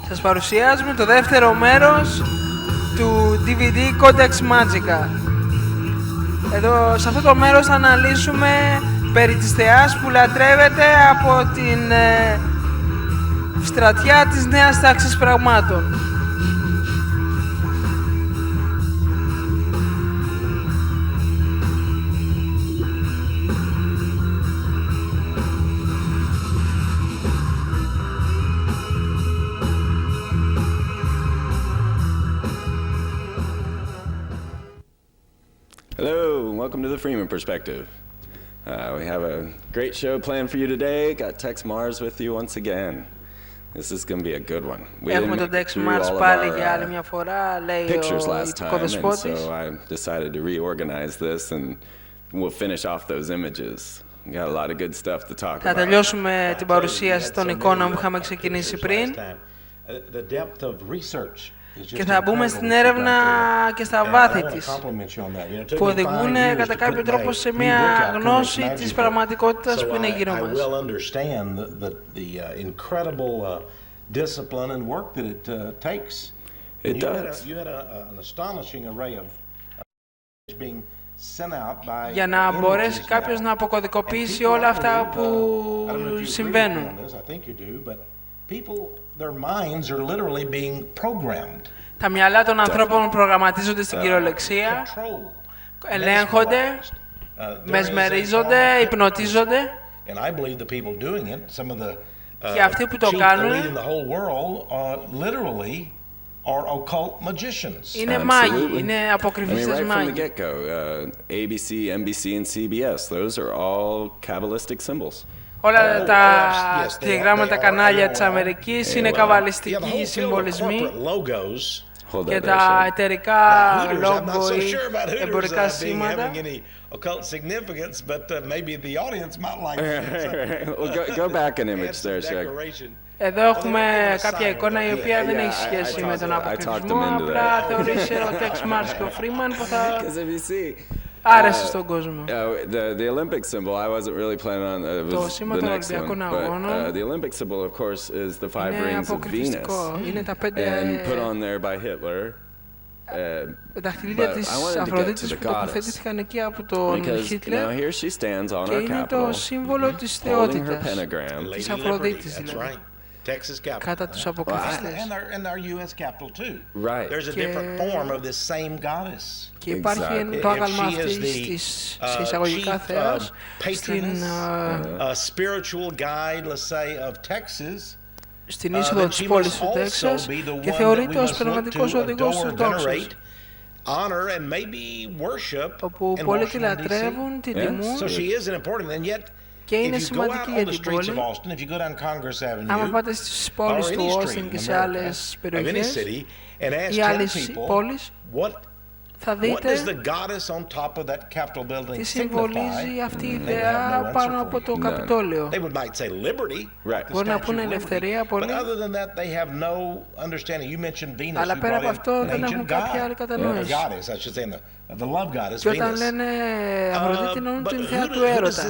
Σας παρουσιάζουμε το δεύτερο μέρος του DVD codex Magica. Εδώ, σε αυτό το μέρος θα αναλύσουμε περί της θεάς που λατρεύεται από την στρατιά της νέας τάξης πραγμάτων. Hello, and welcome to the Freeman Perspective. We have a great show planned for you today. Got TexMars with you once again. This is going to be a good one. Έχουμε τον Τεξ Μαρς πάλι για άλλη μια φορά, λέει ο οικοδεσπότης. So I decided to reorganize this and we'll finish off those images. We got a lot of good stuff to talk about. Θα τελειώσουμε την παρουσίαση των εικόνων που είχαμε ξεκινήσει πριν. Και θα μπούμε στην έρευνα και στα βάθη της, που οδηγούν κατά κάποιο τρόπο σε μια γνώση της πραγματικότητας που είναι γύρω μας. Για να μπορέσει κάποιος να αποκωδικοποιήσει όλα αυτά που συμβαίνουν. Τα μυαλά των ανθρώπων προγραμματίζονται στην κυριολεξία, ελέγχονται, μεσμερίζονται, υπνοτίζονται και αυτοί που το κάνουν είναι μάγοι, είναι αποκρυφιστές μάγοι. ABC, NBC and CBS, those are all Kabbalistic symbols. Όλα τα τηλεγράμματα κανάλια της Αμερικής είναι καβαλιστικοί συμβολισμοί και τα εταιρικά λόγο ή εμπορικά σήματα. Εδώ έχουμε κάποια εικόνα η οποία δεν έχει σχέση με τον αποκρυφισμό, απλά θεωρήσε ο Τεξ Μαρς και ο Φρήμαν που θα άρεσε στον κόσμο. The Olympic symbol, I wasn't really planning on. It was the next one. But the Olympic symbol, of course, is the 5 rings of Venus, and put on there by Hitler. Τα δαχτυλίδια της Αφροδίτης που τοποθετήθηκαν εκεί από τον Χίτλερ και είναι το σύμβολο της θεότητας, της Αφροδίτης δηλαδή. Κατά τους αποκρυφιστές. Και υπάρχει το άγαλμα αυτής της σε εισαγωγικά θεάς στην είσοδο της πόλης του Τέξας και θεωρείται ως πνευματικός οδηγός του τόξος, όπου πολλοί τη λατρεύουν, την τιμούν και είναι σημαντική για την πόλη. Άμα πάτε στις πόλεις του Όστιν και σε άλλες περιοχές ή άλλες πόλεις, θα δείτε τι συμβολίζει αυτή η ιδέα πάνω από το Καπιτόλιο. Μπορεί να πούνε ελευθερία πολλοί, αλλά πέρα από αυτό δεν έχουν κάποια άλλη κατανόηση. Και όταν λένε Αφροδίτη, εννοούν την θεά του έρωτα.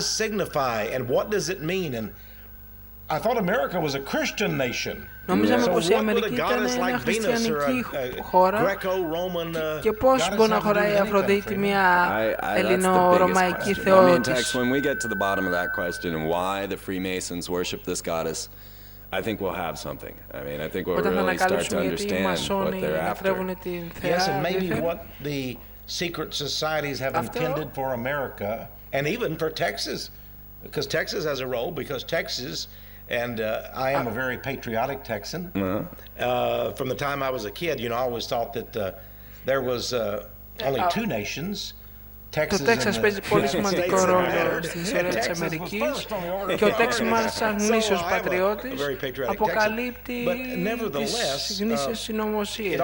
Νομίζαμε πως η Αμερική ήταν μια χριστιανική χώρα και πώς μπορεί να χωράει η Αφροδίτη μια ελληνο-ρωμαϊκή θεότης. Όταν θα ανακαλύψουμε γιατί οι Μασόνοι λατρεύουν την θεά, secret societies have intended for America and even for Texas, because Texas has a role, because Texas, and I am a very patriotic Texan. From the time I was a kid, you know, I always thought that there was only two nations. Το Τέξας παίζει πολύ σημαντικό ρόλο στην ιστορία της Αμερικής και ο Τεξ Μαρς, σαν γνήσιος πατριώτης, αποκαλύπτει τις γνήσιες συνωμοσίες.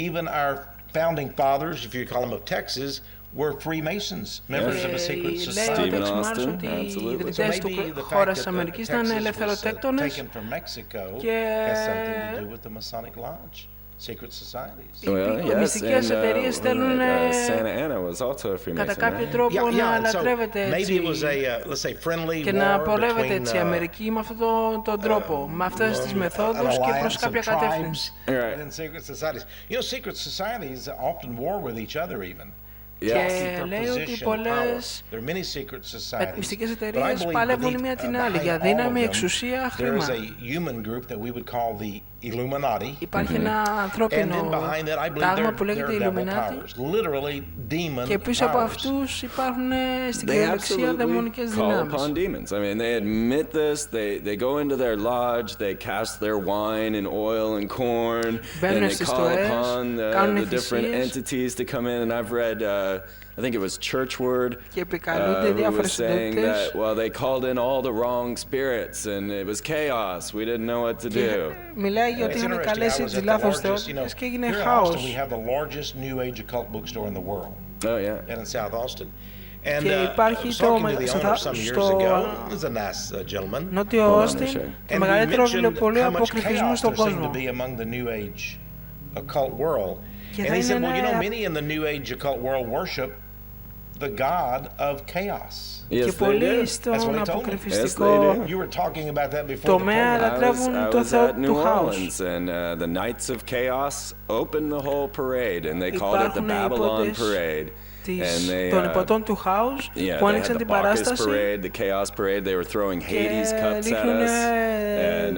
Even our founding fathers, if you call them of Texas, were Freemasons, members of a secret society. Λέει ο Τεξ Μαρς ότι οι ιδρυτές του χώρας της Αμερικής ήταν ελευθεροτέκτονες και secret societies. Οι μυστικές εταιρείες στέλνουν κατά κάποιο τρόπο να λατρεύεται έτσι και να απολεύεται έτσι η Αμερική με αυτόν τον τρόπο, με αυτές τις μεθόδους και προς κάποια κατεύθυνση. Secret societies often war with each other even. Και λέει ότι πολλές μυστικές εταιρείες παλεύουν η μία την άλλη για δύναμη, εξουσία, χρήμα. Υπάρχει ένα ανθρώπινο τάγμα που λέγεται Illuminati και πίσω από αυτούς υπάρχουν στην κυριολεξία δαιμονικές δυνάμεις. Μπαίνουν στις στοές, κάνουν θυσίες I think it was Churchward, saying that, well, they called in all the wrong spirits and it was chaos. We didn't know what to do. Μιλάει για ότι είχαν καλέσει τις λάθος θεότητες και έγινε χάος. We have the largest New Age occult bookstore in the world. Oh, yeah. And in South Austin. Και υπάρχει στο Νότιο Όστιν το μεγαλύτερο βιβλιοπωλείο Αποκρυφισμού στον κόσμο. And he said, well, you know, many in the New Age occult world worship the god of chaos. Και πολλοί στον αποκρυφιστικό τομέα λατρεύουν το θεό του χάους. And the Knights of Chaos opened the whole parade and they called it the Babylon parade. Των υποτών του χάους που άνοιξαν την παράσταση και δείχνουν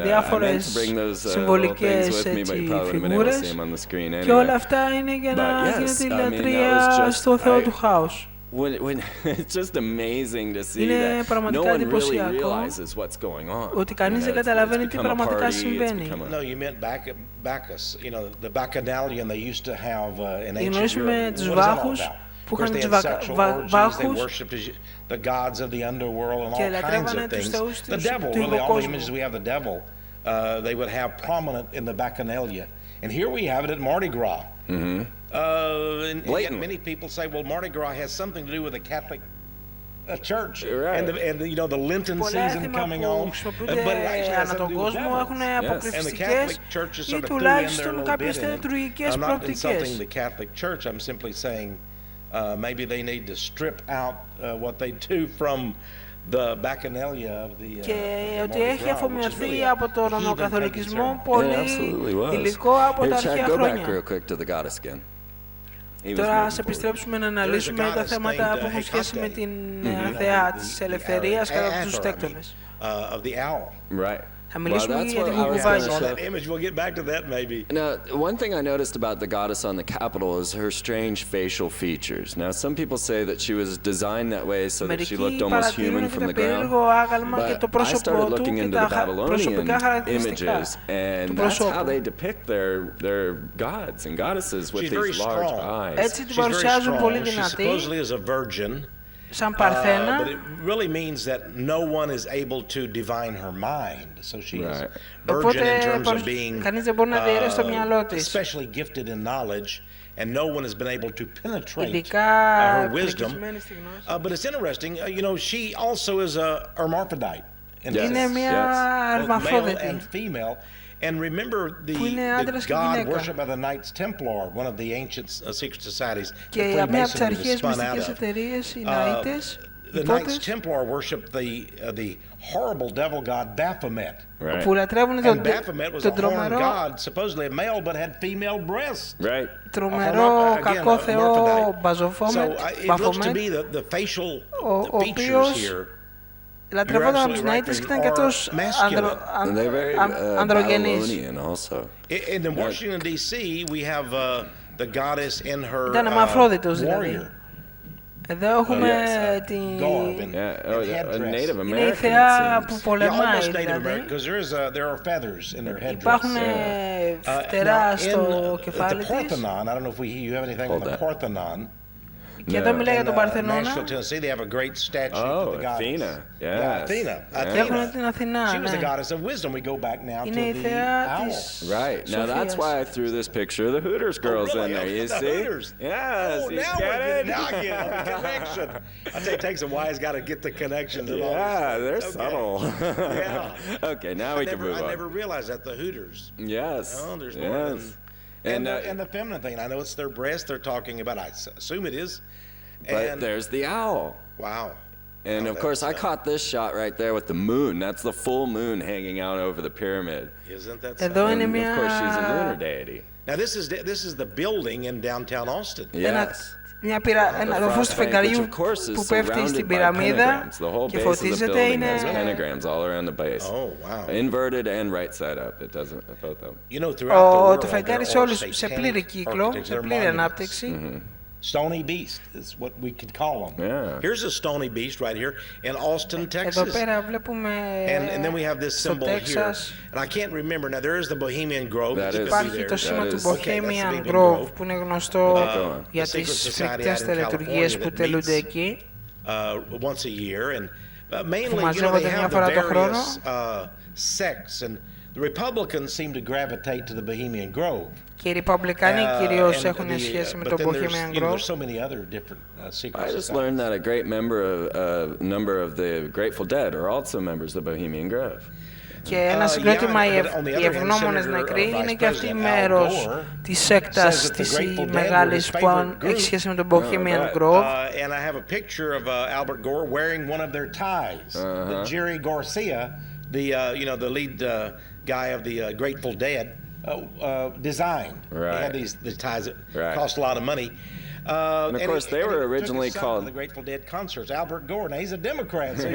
διάφορες συμβολικές φιγούρες και όλα αυτά είναι για να γίνεται η λατρεία στο θεό του χάους. Είναι πραγματικά εντυπωσιακό ότι κανείς δεν καταλαβαίνει τι πραγματικά συμβαίνει. Γνωρίζουμε τους βάχους που είχαν τους βάχους και λατρεύανε τους θεούς του υποκόσμου. They would have prominent in the Bacchanalia. And here we have it at Mardi Gras. And yet many people say, well, Mardi Gras has something to do with the Catholic church and you know the Lenten season coming on. But it actually has something to do with devils. And the Catholic Church is sort of threw in there a little bit. I'm not insulting the Catholic Church. I'm simply saying maybe they need to strip out what they do from the Bacchanalia of the και ότι έχει αφομοιωθεί από τον Ρωμαιοκαθολικισμό πολύ υλικό από τα αρχαία χρόνια. Τώρα ας επιστρέψουμε να αναλύσουμε τα θέματα που έχουν σχέση με την θεά της ελευθερίας κατά τους τέκτονες. Θα μιλήσουμε για την κουβουβάγια. Now, one thing I noticed about the goddess on the Capitol is her strange facial features. Now, some people say that she was designed that way so that she looked almost human from the ground. But I started looking into the Babylonian images, and that's how they depict their gods and goddesses with these large eyes. Έτσι την παρουσιάζουν πολύ δυνατή. Σαν Παρθένα. But it really means that no one is able to divine her mind. So she is virgin in terms of being especially gifted in knowledge, and no one has been able to penetrate her wisdom. But it's interesting, you know, she also is a hermaphrodite. Είναι μια hermaphrodite. Male and female. And remember the god worshipped by the Knights Templar, one of the ancient secret societies. Και μια από τις αρχαίες μυστικές εταιρείες, οι Knights, the Knights Templar worshipped the horrible devil god Baphomet. Που λατρεύουν τον τρομερό god, supposedly a male, but had female breasts. Τρομερό κακό θεό Μπαζοφόμετ, ο οποίος λατρευόταν από τους Ναΐτες και ήταν και αυτός ανδρογενής. Ήταν αμαφρόδιτος δηλαδή. Εδώ έχουμε είναι η θεά που πολεμάει δηλαδή. Υπάρχουν φτερά στο κεφάλι της. Και εδώ μιλάει για τον Παρθενώνα. Έχουν την Αθηνά. Είναι η θεά της Σοφίας. Now that's why I threw this picture of the Hooters girls in there. You see? Yes, you get it? Now I get the connection. I say it takes a wise guy to get the connection. Yeah, they're subtle. Okay, now we can move on. I never realized that, the Hooters. Yes. There's more than And the feminine thing. I know it's their breast they're talking about. I assume it is. But there's the owl. Wow. And of course, I caught this shot right there with the moon. That's the full moon hanging out over the pyramid. Isn't that Εδώ είναι And μια... of course, she's a lunar deity. Now this is the building in downtown Austin. Yes. Ένα φως του φεγγαριού που πέφτει στην πυραμίδα και φωτίζεται είναι... pentagrams all around the base. Oh, wow. Inverted and right side up. It doesn't both of them. You know, throughout the world, το φεγγάρι σε πλήρη κύκλο, σε πλήρη ανάπτυξη. Stony beast is what we could call them. Yeah. Here's a stony beast right here in Austin, Texas. Εδώ πέρα βλέπουμε and then we have this symbol here. And I can't remember. Now there is the Bohemian Grove. Υπάρχει το σήμα του Bohemian Grove που είναι γνωστό για τις φρικτές τελετουργίες που τελούνται εκεί. Once a year and mainly που μαζεύονται μια φορά το χρόνο. Sects and the Republicans seem to gravitate to the Bohemian Grove. Και οι Ρεπουμπλικάνοι κυρίως έχουν σχέση με το Bohemian Grove. I just learned that a great number of the Grateful Dead are also members of the Bohemian Grove. Και ένα συγκρότημα οι ευγνώμονες νεκροί είναι και αυτοί μέρος της σέκτας της μεγάλης που έχει σχέση με το Bohemian Grove. And I have a picture of Albert Gore wearing one of their ties that Jerry Garcia, the lead guy of the Grateful Dead, designed. Right. They had these ties that cost a lot of money. And of course, they were originally called the Grateful Dead concerts. Albert Gore, now he's a Democrat, so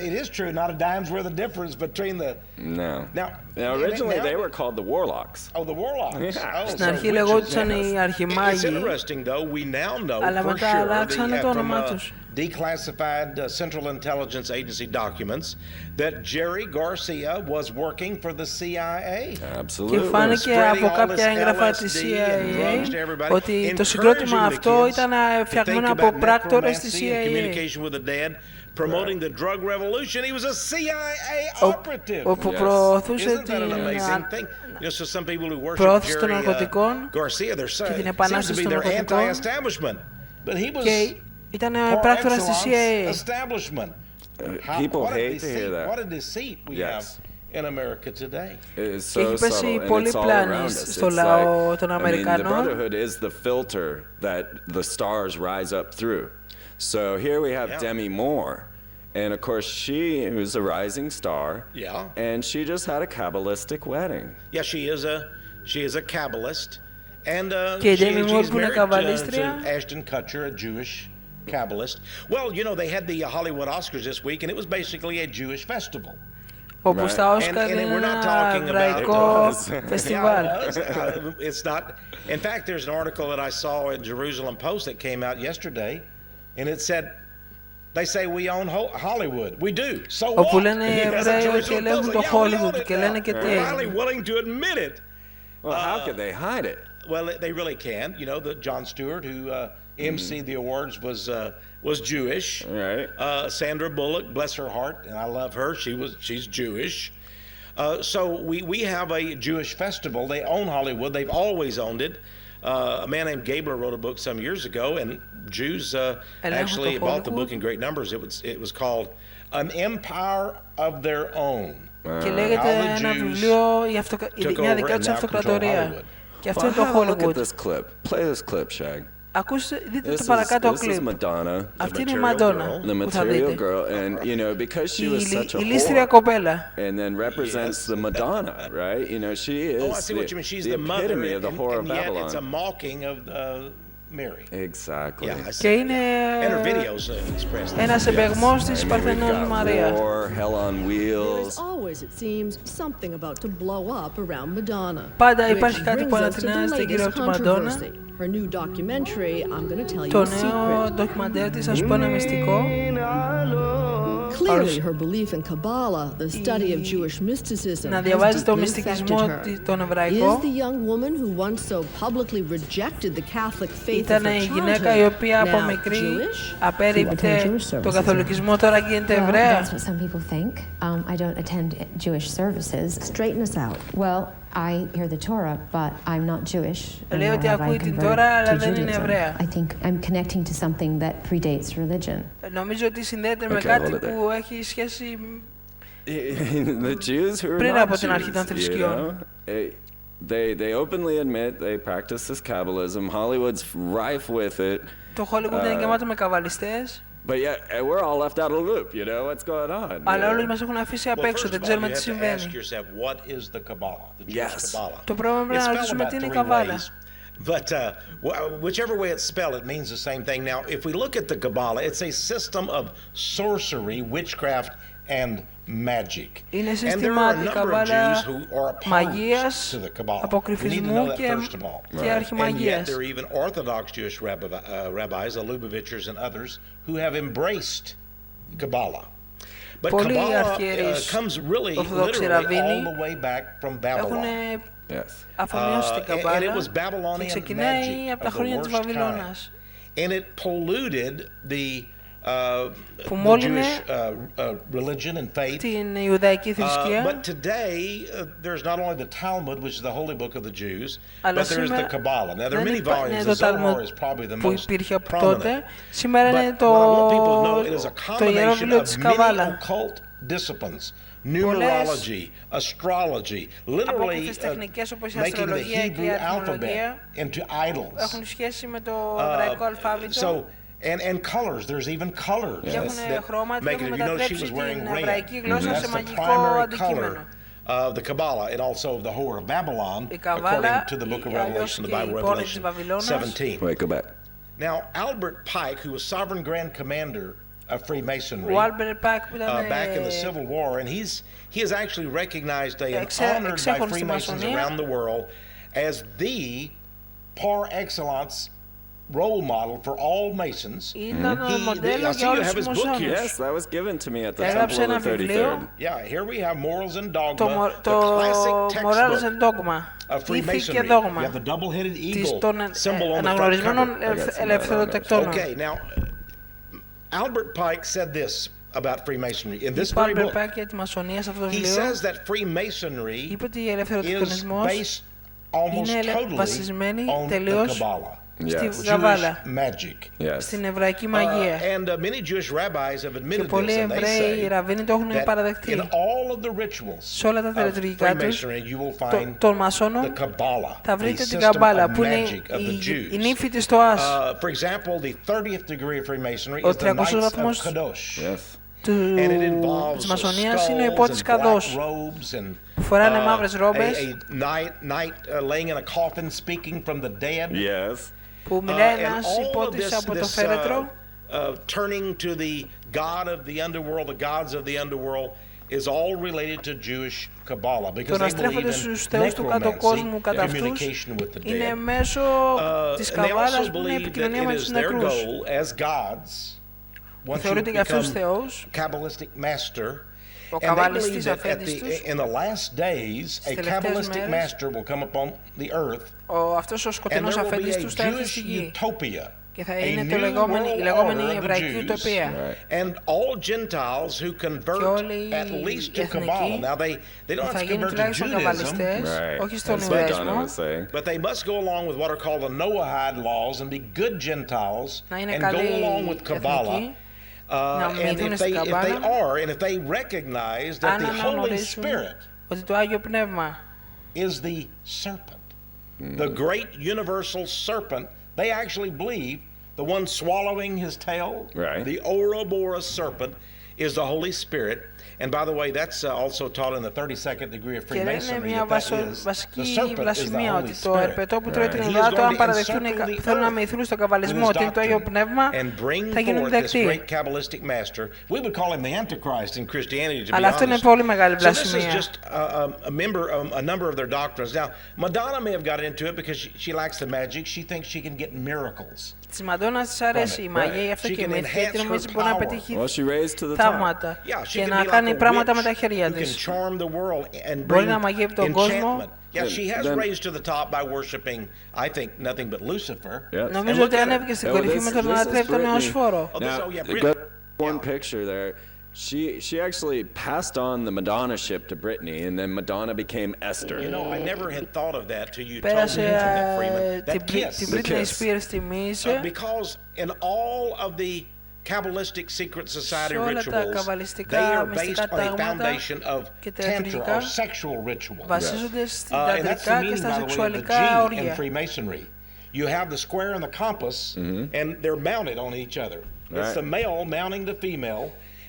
it is true. Not a dime's worth of difference between the. No. Now originally they were called the Warlocks. Oh, the Warlocks. Στην αρχή λεγόντουσαν οι Αρχιμάγοι. It's interesting, though. We now know αλλά μετά αλλάξανε το όνομά τους. Declassified Central Intelligence Agency documents that Jerry Garcia was working for the CIA. Absolutely. Και φάνηκε από κάποια έγγραφα της CIA ότι το συγκρότημα αυτό ήταν φτιαγμένο από πράκτορες της CIA. Promoting the drug revolution, he was a CIA operative. Όπου προωθούσε την προώθηση των ναρκωτικών και την επανάσταση των ναρκωτικών. Και ήταν πράκτορας της CIA. People hate to hear that. What a deceit we have in America today. Και έχει πέσει πολύ πλάνη στο λαό των Αμερικανών. The brotherhood is the filter that the stars rise up through. So here we have Demi Moore. And of course, she was a rising star. Yeah. And she just had a Kabbalistic wedding. Yeah, she is a Kabbalist. And she's married to Ashton Kutcher, a Jewish Kabbalist. Well, they had the Hollywood Oscars this week, and it was basically a Jewish festival. Όπου στα Όσκαρ είναι ένα εβραϊκό φεστιβάλ. It's not. In fact, there's an article that I saw in Jerusalem Post that came out yesterday, and it said, they say we own Hollywood. We do. So what? Όπου λένε οι Εβραίοι και ελέγχουν το Hollywood και λένε και τι έγινε. willing to admit it. Well, how could they hide it? Well, they really can't. The Jon Stewart, who emceed the awards, was Jewish. Right. Sandra Bullock, bless her heart, and I love her. She's Jewish. So we have a Jewish festival. They own Hollywood. They've always owned it. A man named Gabler wrote a book some years ago, and Jews actually bought the book in great numbers. It was called An Empire of Their Own. Και λέγεται ένα βιβλίο για μια δικιά τους αυτοκρατορία. Και αυτό είναι το Hollywood. Look at this clip. Play this clip, Shag. Ακούστε, δείτε το παρακάτω κλιπ. Αυτή είναι η Μαντόνα που θα δείτε. Η λίστρια κοπέλα. And then represents the Madonna, right? She is the epitome of the whore of Babylon. It's a mocking of Mary. Exactly. Και είναι ένας εμπεγμός της Παρθενών Μαρία. Πάντα υπάρχει κάτι που ανατινάζεται γύρω από τη Μαντόνα. Το νέο ντοκιμαντέρ της, ας πω, ένα μυστικό. Clearly, her belief in Kabbalah, the study of Jewish mysticism, να διαβάζει το μυστικισμό τον εβραϊκό. Is the young woman who once so publicly rejected the Catholic faith of ήταν η γυναίκα η οποία από μικρή απέρριπτε τον καθολικισμό, τώρα γίνεται Εβραία. That's what some people think. I don't attend Jewish services. Straighten us out. Well, I hear the Torah, but I'm not Jewish. Λέει ότι ακούει την Τόρα, αλλά δεν είναι Εβραία. I think I'm connecting to something that predates religion. Νομίζω ότι συνδέεται με κάτι που έχει σχέση πριν από την αρχή των θρησκειών. they openly admit they practice this Kabbalism. Hollywood's rife with it. Το Hollywood είναι γεμάτο με καβαλιστές. But yeah, we're all left out of the loop, you know, what's going on? Αλλά όλοι μας έχουν αφήσει απ' έξω, δεν ξέρουμε τι συμβαίνει. Το πρώτο πρέπει να ρωτήσουμε τι είναι η Καβάλα. But whichever way it's spelled, it means the same thing. Now, if we look at the Kabbalah, it's a system of sorcery, witchcraft, and magic. Είναι σύστημα την Καβάλα μαγείας, αποκρυφισμού και αρχιμαγείας. And yet there are even Orthodox Jewish rabbis, the Lubavitchers and others, who have embraced Kabbalah. But Kabbalah comes really literally all the way back from Babylon. Αφομοιώσει την Καβάλα και ξεκινάει από τα χρόνια της Βαβυλώνας. And it polluted the Jewish religion and faith. Την Ιουδαϊκή θρησκεία. But today there's not only the Talmud, which is the holy book of the Jews, but there's the Kabbalah. Now there are many volumes. The Zohar is probably the most prominent. Σήμερα είναι το Ιερό βιβλίο της Καβάλα. Occult disciplines. Numerology, astrology, literally making the Hebrew alphabet into idols. Έχουν σχέση με το εβραϊκό αλφάβητο. And colors, there's even colors that make it. You know, she was wearing red. That's the primary color of the Kabbalah and also of the Whore of Babylon, according to the book of Revelation, the Bible, Revelation 17. Wait, go back. Now, Albert Pike, who was Sovereign Grand Commander of Freemasonry back in the Civil War, and he is actually recognized and honored by Freemasons around the world as the par excellence role model for all Masons. I see you have his book here. Yes, that was given to me at the Temple of the 33rd. Yeah, here we have Morals and Dogma, the classic textbook of Freemasonry. You have the double-headed eagle symbol on the front cover. Okay, now Albert Pike said this about Freemasonry in this very book. He says that Freemasonry is based almost totally on the Kabbalah. Στη Καβάλα, στην εβραϊκή μαγεία. Και πολλοί Εβραίοι ραβίνοι το έχουν παραδεχτεί. Σε όλα τα τελετουργικά τους των Μασόνων θα βρείτε την Καβάλα, που είναι η νύφη της Τοάς. Ο 300ος βαθμός της Μασονίας είναι ο υπότης Καδός, που φοράνε μαύρες ρόμπες, που μιλάει ένας υπότης από το φέρετρο. Turning to the god of the underworld, the gods of the underworld, is all related to Jewish Kabbalah, because they believe in communication with the dead. Είναι μέσω της Καβάλας που είναι επικοινωνία με τους νεκρούς. Θεωρείται για αυτούς θεούς. Ο καβαλιστής αφέντης τους. Στις τελευταίες μέρες, αυτός ο σκοτεινός αφέντης τους θα έρθει στη γη. Και θα είναι η λεγόμενη εβραϊκή ουτοπία. Και όλοι οι εθνικοί θα γίνουν τουλάχιστον καβαλιστές, όχι στον Ιουδαϊσμό, να είναι καλοί εθνικοί, να μείνουν στην Καβάλα, αν αναγνωρίσουν ότι το Άγιο Πνεύμα is the serpent, the great universal serpent. They actually believe the one swallowing his tail, the Ouroboros serpent, is the Holy Spirit. And by the way, that's also taught in the 32nd degree of Freemasonry. Βασική βλασφημία ότι το ερπετό που τρώει την υδάτο, αν παραδεχτούν θέλουν να μυηθούν στον καβαλισμό ότι είναι το Άγιο Πνεύμα, θα γίνουν δεκτοί. Αλλά αυτό είναι πολύ μεγάλη βλασφημία. A number of their doctrines. Now, Madonna may have got into it because she likes the magic. She thinks she can get miracles. Της Μαντώνας της αρέσει η μαγεία, γι' αυτό και μύθει, γιατί νομίζει μπορεί να πετύχει θαύματα και να κάνει πράγματα με τα χέρια της. Μπορεί να μαγεύει τον κόσμο. Νομίζω ότι ανέβηκε στην κορυφή με τον να λατρεύει τον Νεοσφόρο. She actually passed on the Madonna-ship to Brittany, and then Madonna became Esther. You know, I never had thought of that till you told me that, Freeman. That kiss. Την Britney Spears τιμήσε. Because in all of the Kabbalistic secret society rituals, they are based on a foundation of tantra or sexual ritual. And that's the meaning, by the way, of the G in Freemasonry. You have the square and the compass, and they're mounted on each other. Right. It's the male mounting the female,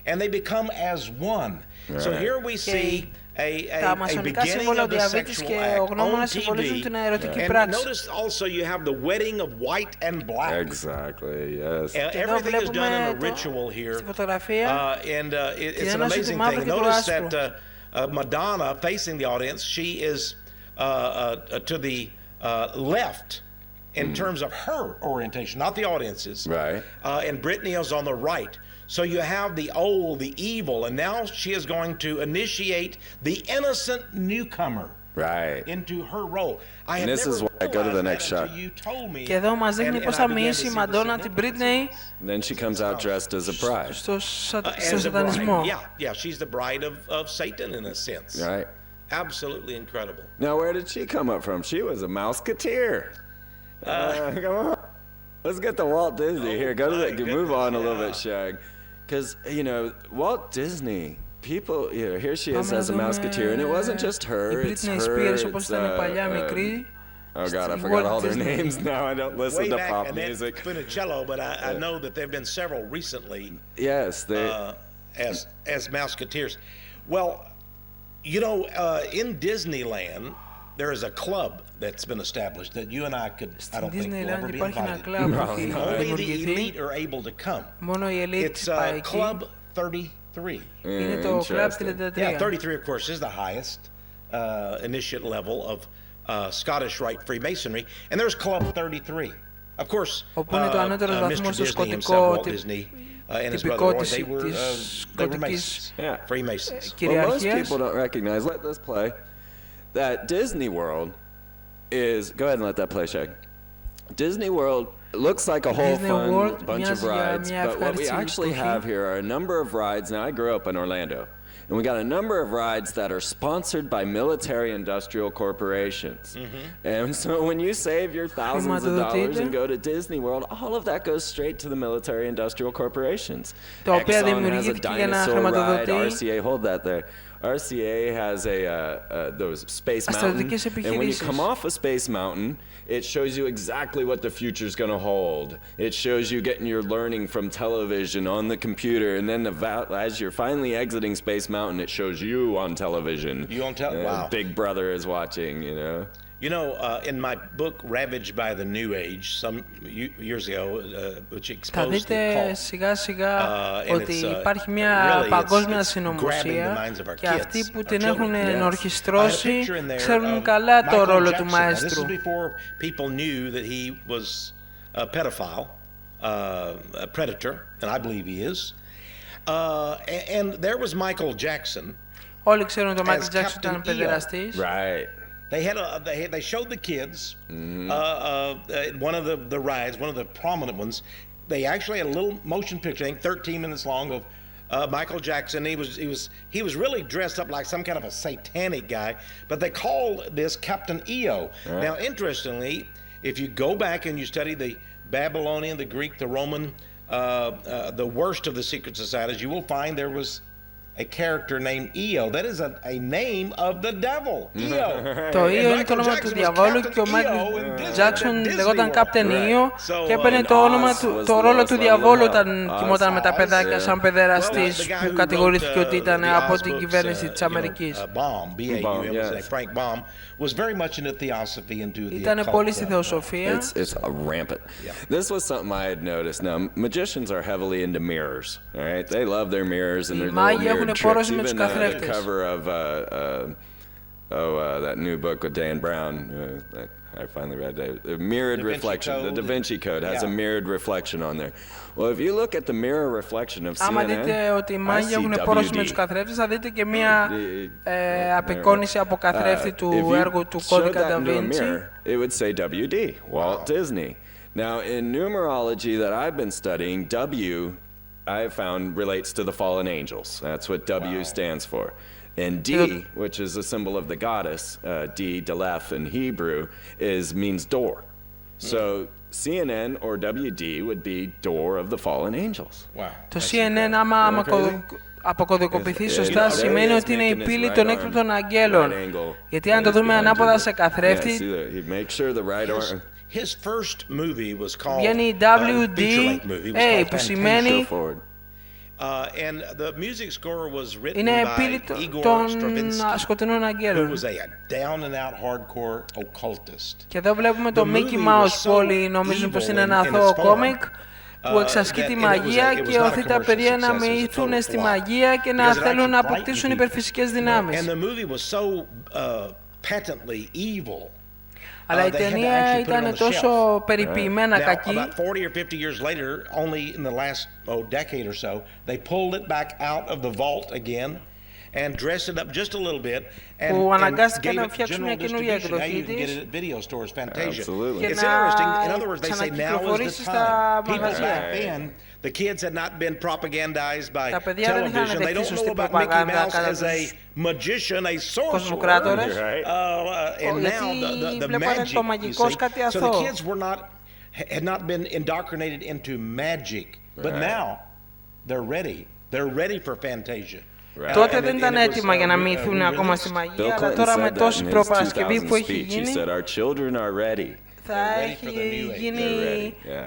and they become as one. Right. So here we see a beginning of the sexual act on TV. And notice also you have the wedding of white and black. Exactly, yes. Everything is done in a ritual here. And it's an amazing thing. Notice that Madonna, facing the audience, she is to the left in terms of her orientation, not the audience's. Right. And Brittany is on the right. So you have the old, the evil, and now she is going to initiate the innocent newcomer into her role. And this is why I go to the next shot. Και εδώ μας δείχνει πώς θα μοιήσει η Μαντόνα την Britney. Then she comes out dressed as a bride. Στο σατανισμό. Yeah, she's the bride of Satan in a sense. Right. Absolutely incredible. Now, where did she come up from? She was a Mouseketeer. Come on. Let's get to Walt Disney here. Go to the, move on a little bit, Shag. Because, you know, Walt Disney, people, you know, here she is as a Mouseketeer, and it wasn't just her, it's her, it's, oh God, I forgot all their names now. I don't listen to pop music. Funicello, but I know that there have been several recently. Yes, they as Mouseketeers. Well, you know, in Disneyland, there is a club that's been established that you and I could, I don't think, will ever be invited. Only the elite are able to come. It's Club 33. Yeah, 33, of course, is the highest initiate level of Scottish Rite Freemasonry, and there's Club 33. Of course, Mr. Disney himself, Walt Disney, and his brother Roy, they were Masons, Freemasons. Well, most people don't recognize, let this play, that Disney World is, go ahead and let that play, Shag. Disney World looks like a whole fun bunch of rides, but what we actually have here are a number of rides. Now, I grew up in Orlando, and we got a number of rides that are sponsored by military-industrial corporations. And so when you save your thousands of dollars and go to Disney World, all of that goes straight to the military-industrial corporations. Exxon has a dinosaur ride, RCA, hold that there. RCA has those Space Mountain, and when you come off of Space Mountain, it shows you exactly what the future's going to hold. It shows you getting your learning from television on the computer, and then as you're finally exiting Space Mountain, it shows you on television. You on television? Wow. Big Brother is watching, you know. You know, in my book, Ravaged by the New Age, some years ago, which exposed the cult, σιγά σιγά ότι υπάρχει μια παγκόσμια συνωμοσία και αυτοί που την έχουν ενορχιστρώσει ξέρουν καλά το ρόλο του μαέστρου. This is before people knew that he was a pedophile, a predator, and I believe he is. And there was Michael Jackson. Όλοι ξέρουν ότι ο Michael Jackson ήταν παιδεραστής. Right. They showed the kids one of the rides, one of the prominent ones. They actually had a little motion picture, I think 13 minutes long, of Michael Jackson. He was really dressed up like some kind of a satanic guy, but they called this Captain EO. Right. Now, interestingly, if you go back and you study the Babylonian, the Greek, the Roman, the worst of the secret societies, you will find there was a character named Eo. That is a name of the devil. Eo. Το Eo είναι το όνομα του διαβόλου και ο Michael Jackson λεγόταν Captain Eo και έπαιρνε το ρόλο του διαβόλου όταν κοιμόταν με τα παιδάκια σαν παιδεραστής που κατηγορήθηκε ότι ήταν από την κυβέρνηση της Αμερικής. Ήταν πολύ στη θεοσοφία. It's rampant. This was something I had noticed. Now, magicians are heavily into mirrors, all right? They love their mirrors and their little mirror tricks. Even the cover of that new book with Dan Brown, I finally read that. The mirrored reflection. The Da Vinci Code has a mirrored reflection on there. Well, if you look at the mirror reflection of CNN, άμα δείτε ότι οι μάγοι έχουν πόρωση με τους καθρέφτες, θα δείτε και μια απεικόνιση από καθρέφτη του έργου του κώδικα Da Vinci. It would say WD, Walt Disney. Now, in numerology that I've been studying, W, I have found, relates to the fallen angels. That's what W stands for. And D, which is a symbol of the goddess, D, Deleth in Hebrew, means door. So CNN or WD would be door of the fallen angels. Wow. Το CNN άμα αποκωδικοποιηθεί σωστά σημαίνει ότι είναι η πύλη των έκπληκτων αγγέλων. Γιατί αν το δούμε ανάποδα σε καθρέφτη, βγαίνει η WDA που σημαίνει είναι πύλη των σκοτεινών αγγέλων. Και εδώ βλέπουμε το Mickey Mouse που όλοι νομίζουν πως είναι ένα αθώο κόμικ που εξασκεί τη μαγεία και οθεί τα παιδιά να μοιηθούν στη μαγεία και να θέλουν να αποκτήσουν υπερφυσικές δυνάμεις. Αλλά η ταινία ήταν τόσο περιποιημένα κακή που αναγκάστηκε να φτιάξουν μια καινούργια εκδοχή της και να ξανακυκλοφορήσει στα μαγαζιά. The kids had not been propagandized by television. They don't know about Mickey Mouse as a magician, a sorcerer. And now the magic, you see. So the kids had not been indoctrinated into magic. But now they're ready. They're ready for Fantasia. Τότε δεν ήταν έτοιμα για να μοιηθούν ακόμα στη μαγεία, αλλά τώρα με τόση προπαρασκευή που έχει γίνει, θα έχει γίνει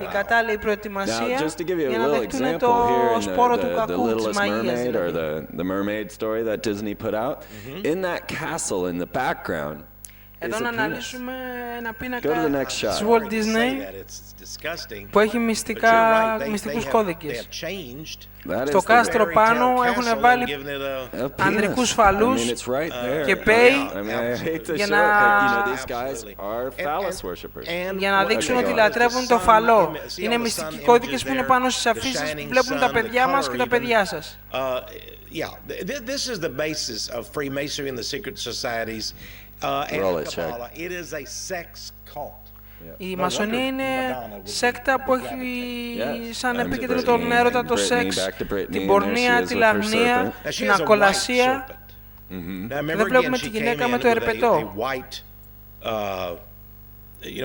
η κατάλληλη προετοιμασία για να δεχτούν το σπόρο του κακού της μαγείας. Εδώ να αναλύσουμε ένα πίνακα της Walt Disney που έχει μυστικούς κώδικες. Στο κάστρο πάνω έχουν βάλει ανδρικούς φαλούς και πέι για να δείξουν ότι λατρεύουν το φαλό. Είναι μυστικοί κώδικες που είναι πάνω στις αφήσεις που βλέπουν τα παιδιά μας και τα παιδιά σας. This is the basis of Freemasonry and the secret societies. And Kabbalah, it is a sex cult. Η μασονία είναι σέκτα που έχει σαν επίκεντρο τον έρωτα, το σεξ, την πορνεία, τη λαγνία, την ακολασία. Εδώ βλέπουμε τη γυναίκα με το ερπετό.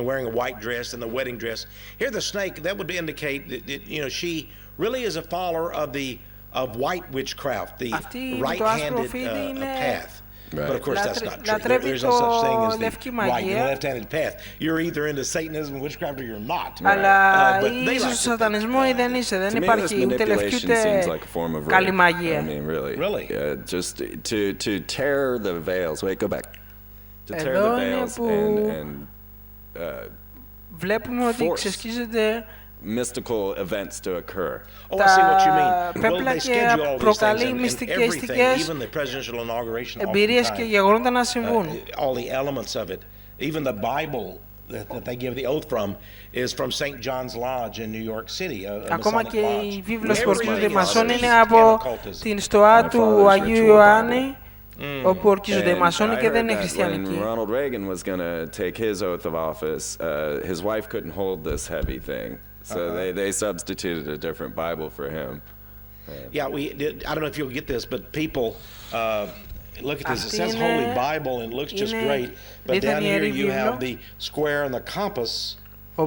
Wearing a white dress and the wedding dress. Here the snake, that would indicate that she really is a follower of white witchcraft, the right-handed path. But of course that's not true. There's no such thing as the right and left-handed path. You're either into Satanism and witchcraft or you're not. Αλλά είσαι στο σατανισμό ή δεν είσαι. Δεν υπάρχει ούτε λευκή ούτε καλή μαγεία. Really? Just to tear the veils. Wait, go back. To tear the veils and βλέπουμε ότι ξεσκίζεται mystical events to occur. Τα πέπλα και προκαλεί μυστικές εμπειρίες και γεγονότα να συμβούν. All the elements of it, even the Bible that they give the oath from is from St. John's Lodge in New York City. Ακόμα και η βίβλος που ορκίζονται οι μασόνοι είναι από την στοά του Αγίου Ιωάννη, όπου ορκίζονται οι μασόνοι και δεν είναι χριστιανικοί. When Ronald Reagan was going to take his oath of office, his wife couldn't hold this heavy thing. So they substituted a different Bible for him. Yeah, I don't know if you'll get this, but people look at this. It says Holy Bible and it looks just great, but down here you have the square and the compass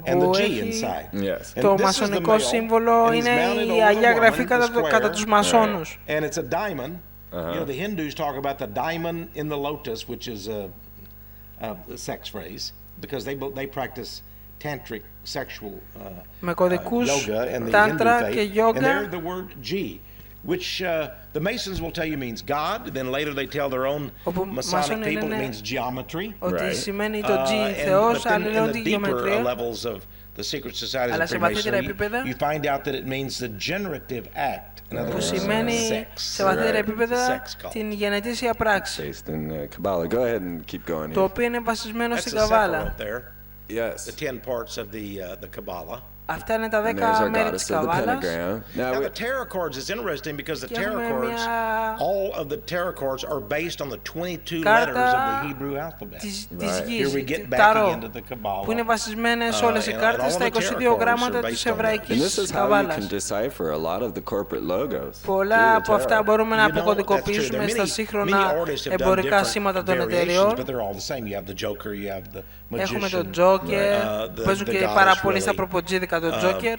and the G inside. Yes. Το μασονικό σύμβολο είναι η Αγία Γραφή κατά τους μασόνους. And it's a diamond. The Hindus talk about the diamond in the lotus, which is a sex phrase, because they practice tantric sexual yoga and the Hindu faith, and they're the word G, which the Masons will tell you means God. Then later they tell their own Masonic people it means geometry. Ότι σημαίνει το G Θεός, άλλοι λένε τη γεωμετρία. Levels of the secret societies of Freemasonry, you find out that it means the generative act. Που σημαίνει σε βαθύτερα επίπεδα την γενετήσια πράξη. Το οποίο είναι βασισμένο στην Καβάλα. Yes. The 10 parts of the Kabbalah. Αυτά είναι τα 10 μέρη της Καβάλας. Now the tarot cards is interesting because the tarot cards, all of the tarot cards are based on the 22 letters of the Hebrew alphabet. Here we get back again to the Kabbalah. Που είναι βασισμένες όλες οι κάρτες στα 22 γράμματα της εβραϊκής Καβάλας. Πολλά από αυτά μπορούμε να αποκωδικοποιήσουμε στα σύγχρονα εμπορικά σήματα των εταιριών. Έχουμε τον Τζόκερ, παίζουν και πάρα πολύ στα προποτζίδικα τον Τζόκερ.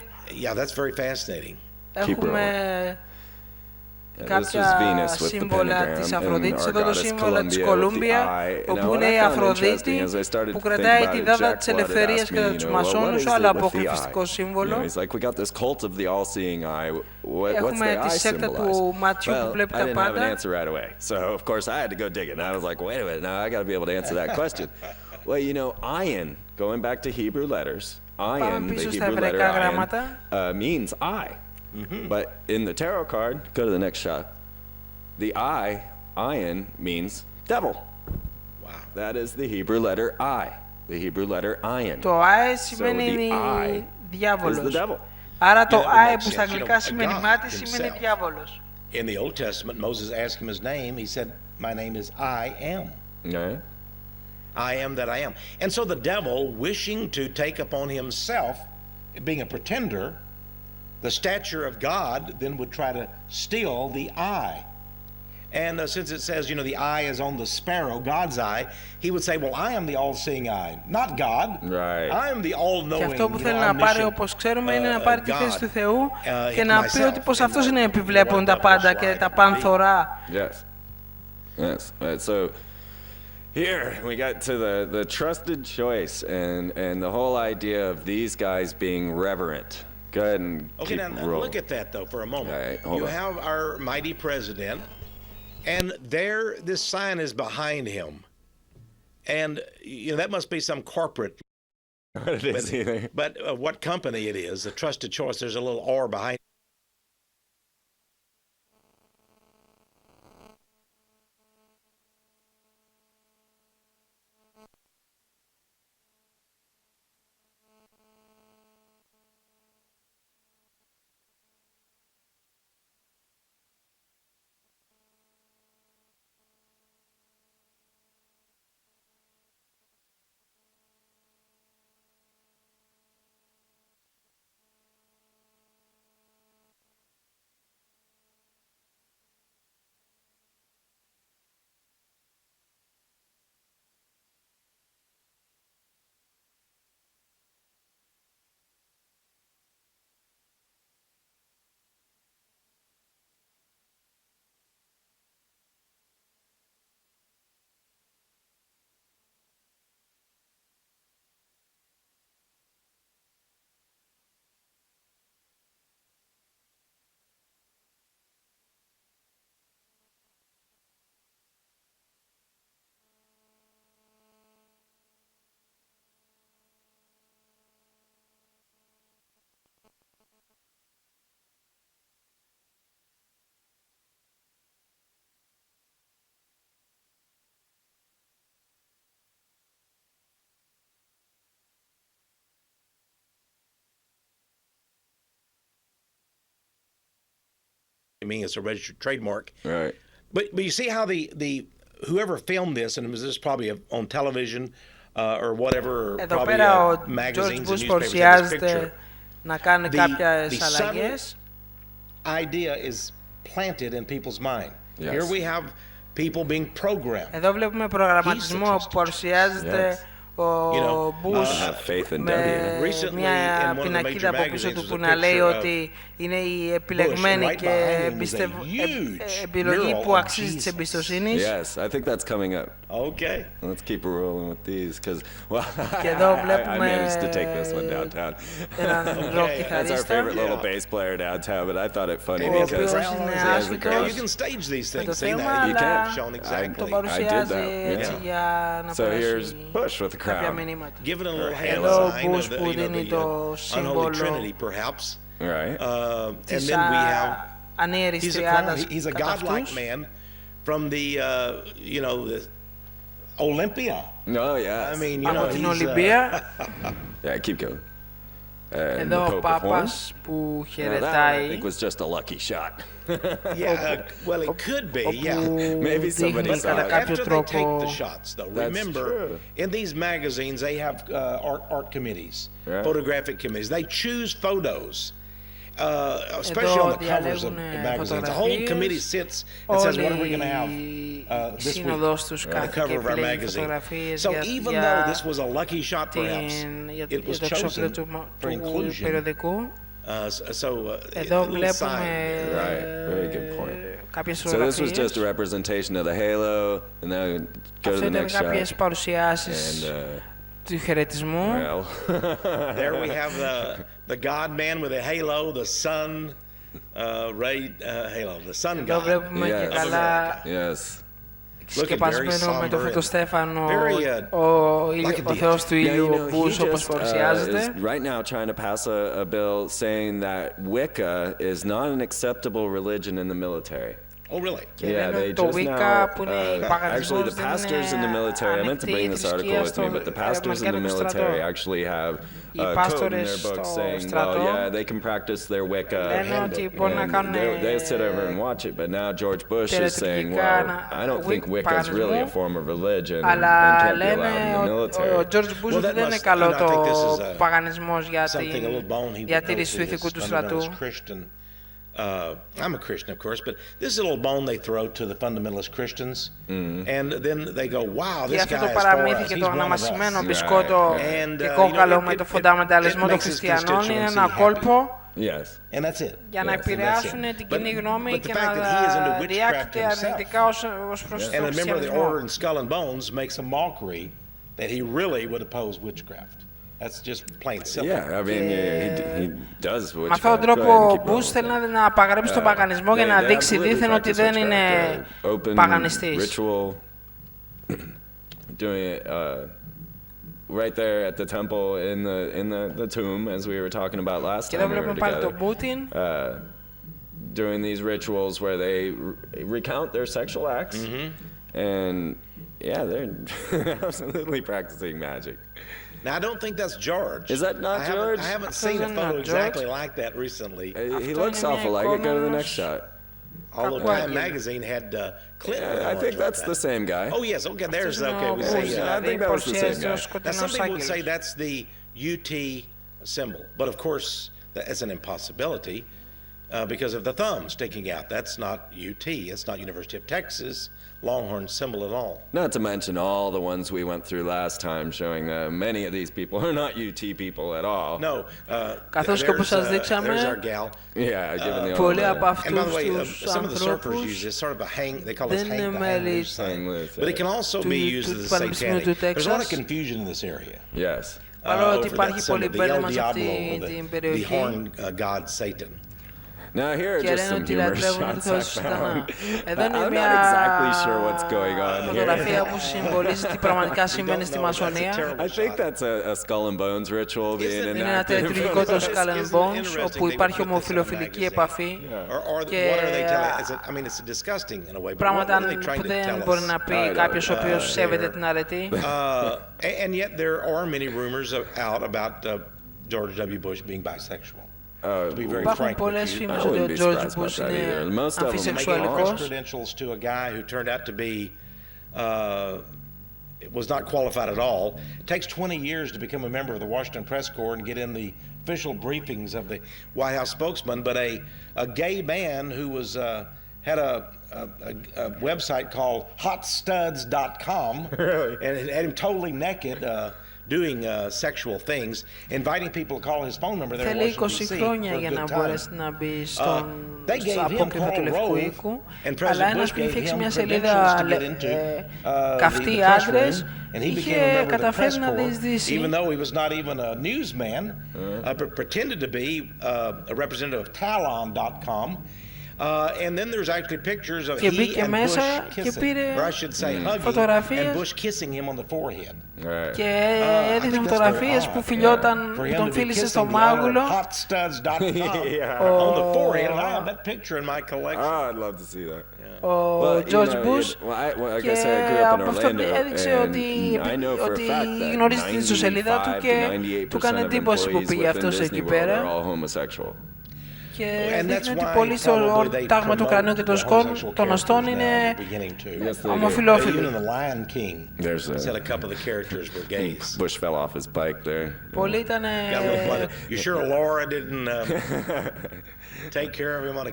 Έχουμε κάποια σύμβολα της Αφροδίτης. Εδώ το σύμβολο της Κολούμπια, όπου είναι η Αφροδίτη που κρατάει τη δάδα της ελευθερίας κατά τους μασόνους, άλλο αποκρυφιστικό σύμβολο. Έχουμε τη σέκτα του ματιού που βλέπει τα πάντα. Well, you know, ayin, going back to Hebrew letters, ayin, the Hebrew letter ayin, means I. But in the tarot card, go to the next shot, the ayin, means devil. Wow. That is the Hebrew letter I, the Hebrew letter ayin. Το I σημαίνει διάβολος. Άρα το I που στα αγγλικά σημαίνει μάτι σημαίνει διάβολος. In the Old Testament, Moses asked him his name. He said, "My name is I am." Yeah. I am that I am. And so the devil, wishing to take upon himself, being a pretender, the stature of God, then would try to steal the eye. And since it says, you know, the eye is on the sparrow, God's eye, he would say, well, I am the all-seeing eye, not God. Right. I am the all-knowing, και αυτό που θέλει να πάρει, όπως ξέρουμε, είναι να πάρει τη θέση του Θεού και να πει ότι πως αυτός είναι επιβλέπων τα πάντα και τα πανθορά. Yes. Yes. Right. So here we got to the trusted choice and the whole idea of these guys being reverent. Go ahead and keep rolling. Look at that though for a moment. Right, you have our mighty president, and there this sign is behind him, and you know that must be some corporate. What it is either. But what company it is? The trusted choice. There's a little R behind. It's a registered trademark. Right. But you see how the whoever filmed this, and this is probably on television or whatever, or probably magazines and newspapers have this picture. Να κάνει κάποιες αλλαγές. Idea is planted in people's mind. Yes. Here we have people being programmed. Εδώ βλέπουμε προγραμματισμό που παρουσιάζεται ο Μπούς με μια πινακίδα από πίσω του που να λέει ότι είναι η επιλεγμένη και επιλογή που αξίζει της εμπιστοσύνης. Yes, I think that's coming up. Okay. Let's keep rolling with these because well, και εδώ βλέπουμε I managed to take this one downtown. That's our favorite little bass player downtown, but I thought it funny because you can stage these things. See that? You can. Shown exactly. I did that. Yeah. So here's Bush with the crown. Give it a little hand sign of the unholy Trinity, perhaps. Right. And then we have he's a godlike man from the you know the Olympia. Oh yeah. I mean, you know, he's Olympia. Yeah, keep going. Εδώ ο Πάπας που χαιρετάει. I think was just a lucky shot. Yeah, well, it could be, yeah. Maybe somebody saw it. After they take the shots, though, remember, in these magazines, they have art committees, photographic committees. They choose photos, especially on the covers of the magazines. The whole committee sits and says, what are we going to have this week on the cover of our magazine? So even though this was a lucky shot, perhaps, it was chosen for inclusion. Εδώ βλέπουμε κάποιες φωτογραφίες. So this was just a representation of the halo, and now go to the next shot. Κάποιες παρουσιάσεις του χαιρετισμού. There we have the God man with a halo, the sun ray halo, the sun god. Εδώ βλέπουμε και καλά σκεπασμένο με το φωτοστέφανο ο Θεός του ήλιου, ο Μπούς, όπως παρουσιάζεται. Right now trying to pass a bill saying that Wicca is not an acceptable religion in the military. Oh, really? Yeah, they just now, actually the pastors in the military, I meant to bring this article with me, but the pastors in the military actually have a code in their book saying, well, yeah, they can practice their Wicca, and they sit over and watch it, but now George Bush is saying, well, I don't think Wicca is really a form of religion and can't be allowed in the military. Ο George Bush δεν είναι καλό το παγανισμός για τη διατήρηση του ηθικού του στρατού. I'm a Christian, of course, but this is a little bone they throw to the fundamentalist Christians, and then they go, "Wow, this guy is for us. He's one of us." Και κόκαλο με το φονταμενταλισμό των χριστιανών είναι ένα κόλπο για να επηρεάσουν την κοινή γνώμη και να διάκειται αρνητικά ως προς τον χριστιανισμό. And the Skull and Bones makes a mockery that he really would oppose witchcraft. That's just plain simple. Yeah, I mean, he does witchcraft. Με αυτόν τον τρόπο ο Μπούς θέλει να απαγορεύσει τον παγανισμό για να δείξει δήθεν ότι δεν είναι παγανιστής. Doing it right there at the temple in the tomb, as we were talking about last time we were together. Doing these rituals where they recount their sexual acts, and yeah, they're absolutely practicing magic. Now, I don't think that's George. Is that not George? I haven't seen a photo exactly like that recently. He looks awful like it. Go to the next shot. Although Time Magazine had Clinton. I think that's the same guy. Oh, yes. Okay, there's, okay, we see. I think that was the same guy. Now, some people would say that's the UT symbol. But, of course, that's an impossibility because of the thumb sticking out. That's not UT. It's not University of Texas Longhorn symbol at all. Not to mention all the ones we went through last time showing that many of these people are not UT people at all. No. Καθώς και όπως σας δείξαμε, πολλοί από αυτούς τους ανθρώπους δεν είναι μέλη του Πανεπιστημίου του Τέξας. Παρόλο ότι υπάρχει πολύ μπέρδεμα σε αυτή την περιοχή. Now here are just some humorous shots I found. I'm not exactly sure what's going on here. Φωτογραφία που συμβολίζει τι πραγματικά συμβαίνει στη Μασονία. I think that's a skull and bones ritual being enacted. Είναι ένα τελετουργικό το skull and bones, όπου υπάρχει ομοφιλοφιλική επαφή και πράγματα που δεν μπορεί να πει κάποιος ο οποίος σέβεται την αρετή. And yet there are many rumors out about George W. Bush being bisexual. Υπάρχουν πολλές φήμες ότι ο George Bush είναι αμφισεξουαλικός. To a guy who turned out to be was not qualified at all. It takes 20 years to become a member of the Washington Press Corps and get in the official briefings of the White House spokesman. But a gay man who was had a website called hotstuds.com and had him totally naked. Doing sexual things, inviting people to call his phone number there in Washington, D.C. χρόνια για να μπορέσει να μπει στον απόκρυφο του Λευκού Οίκου, αλλά ένας που είχε φτιάξει μια σελίδα καυτοί άντρες είχε καταφέρει να διεισδύσει. Even though he was not even a newsman, but pretended to be a representative of Talon.com. And then there's actually pictures of και he μπήκε and μέσα Bush και kissing, πήρε or I should say hugging, φωτογραφίες and Bush kissing him on the forehead. και έδινε φωτογραφίες που φιλιόταν, που τον φίλησε στο μάγουλο. On the forehead, and I have that picture in my collection. Oh, I'd love to see that. Ο George Bush, και από αυτό έδειξε ότι γνωρίζει την ιστοσελίδα του και του έκανε εντύπωση που πήγε αυτός εκεί πέρα. Και δείχνει ότι πολλοί στο τάγμα του Ουκρανίου και των Οστών είναι ομοφυλόφιλοι. Bush fell off his bike there. Πολλοί ήταν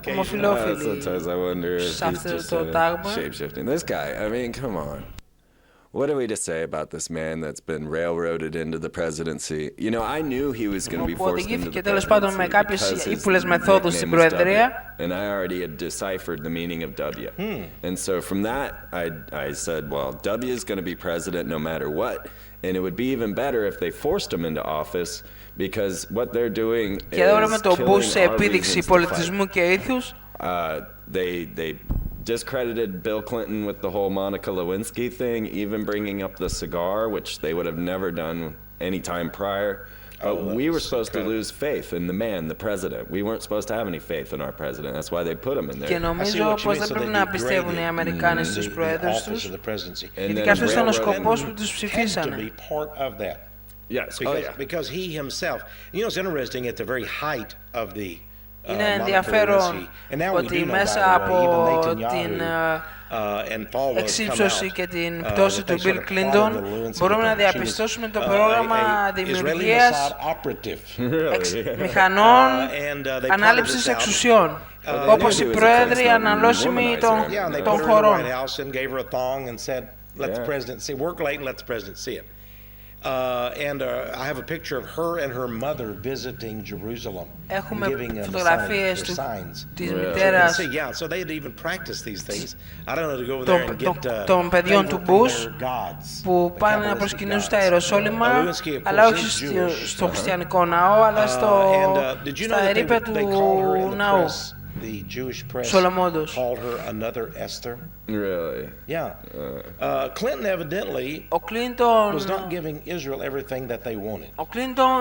ομοφυλόφιλοι σε αυτό το τάγμα. This guy, I mean, come on. What are we to say about this man that's been railroaded into the presidency? You know, I knew he was going to be forced into the presidency because his name is W, and I already had deciphered the meaning of W. And so from that, I said, well, W is going to be president no matter what, and it would be even better if they forced him into office because what they're doing is killing our reasons to fight. They discredited Bill Clinton with the whole Monica Lewinsky thing, even bringing up the cigar, which they would have never done any time prior. But we were supposed to lose faith in the man, the president. We weren't supposed to have any faith in our president. That's why they put him in there. Και νομίζω πως δεν πρέπει να πιστεύουν οι Αμερικάνοι στους πρόεδρους τους. Γιατί αυτός ήταν ο σκοπός που τους ψηφίσανε. Yes, because he himself, you know, it's interesting at the very height of the είναι ενδιαφέρον ότι μέσα από την εξύψωση και την πτώση του Bill Clinton μπορούμε να διαπιστώσουμε το πρόγραμμα δημιουργίας μηχανών ανάληψης εξουσιών, όπως οι πρόεδροι αναλώσιμοι των χωρών. I have a picture of her and her mother visiting Jerusalem. Έχουμε φωτογραφίες της μητέρας των παιδιών του Bush που πάνε να προσκυνήσουν στα Ιεροσόλυμα, αλλά όχι στο χριστιανικό ναό, αλλά στα ερείπια του ναού. The Jewish press Solomos called her another Esther. Really? Yeah. Clinton evidently was not giving Israel everything that they wanted.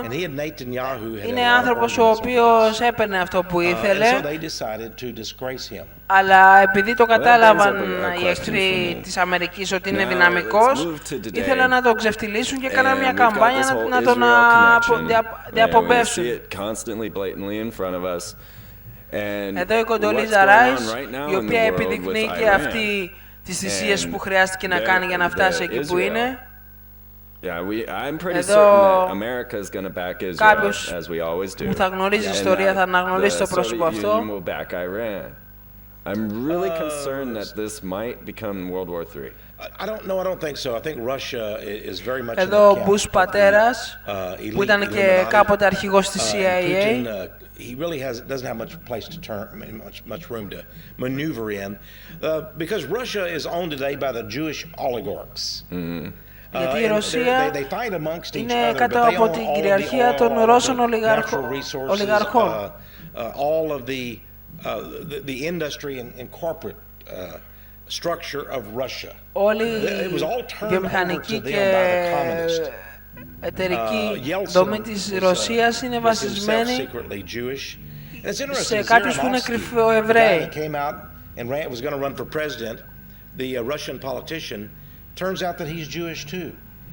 And he and Netanyahu had είναι άνθρωπος ο οποίος έπαιρνε αυτό που ήθελε. So they decided to disgrace him. Αλλά επειδή το κατάλαβαν οι εχθροί της Αμερικής ότι είναι δυναμικός, ήθελαν να τον ξεφτυλίσουν και έκαναν μια καμπάνια να τον διαπομπεύσουν. Εδώ η Κοντολίζα Ράις, η οποία επιδεικνύει και αυτή τις θυσίες που χρειάστηκε να κάνει για να φτάσει εκεί που είναι. Εδώ κάποιος που θα γνωρίζει ιστορία θα αναγνωρίσει το πρόσωπο αυτό. I'm really concerned that this might become World War III. I don't think so. I think Russia is very much. Εδώ ο Bush πατέρας, που ήταν και κάποτε αρχηγός της CIA, he really doesn't have much place to turn, much room to maneuver in, because Russia is owned today by the Jewish oligarchs. Γιατί η Ρωσία είναι κάτω από την κυριαρχία των Ρώσων ολιγαρχών. All of the industry and corporate structure of Russia. Όλη η βιομηχανική και εταιρική δομή της Ρωσίας είναι βασισμένη σε κάποιους που είναι κρυφοεβραίοι.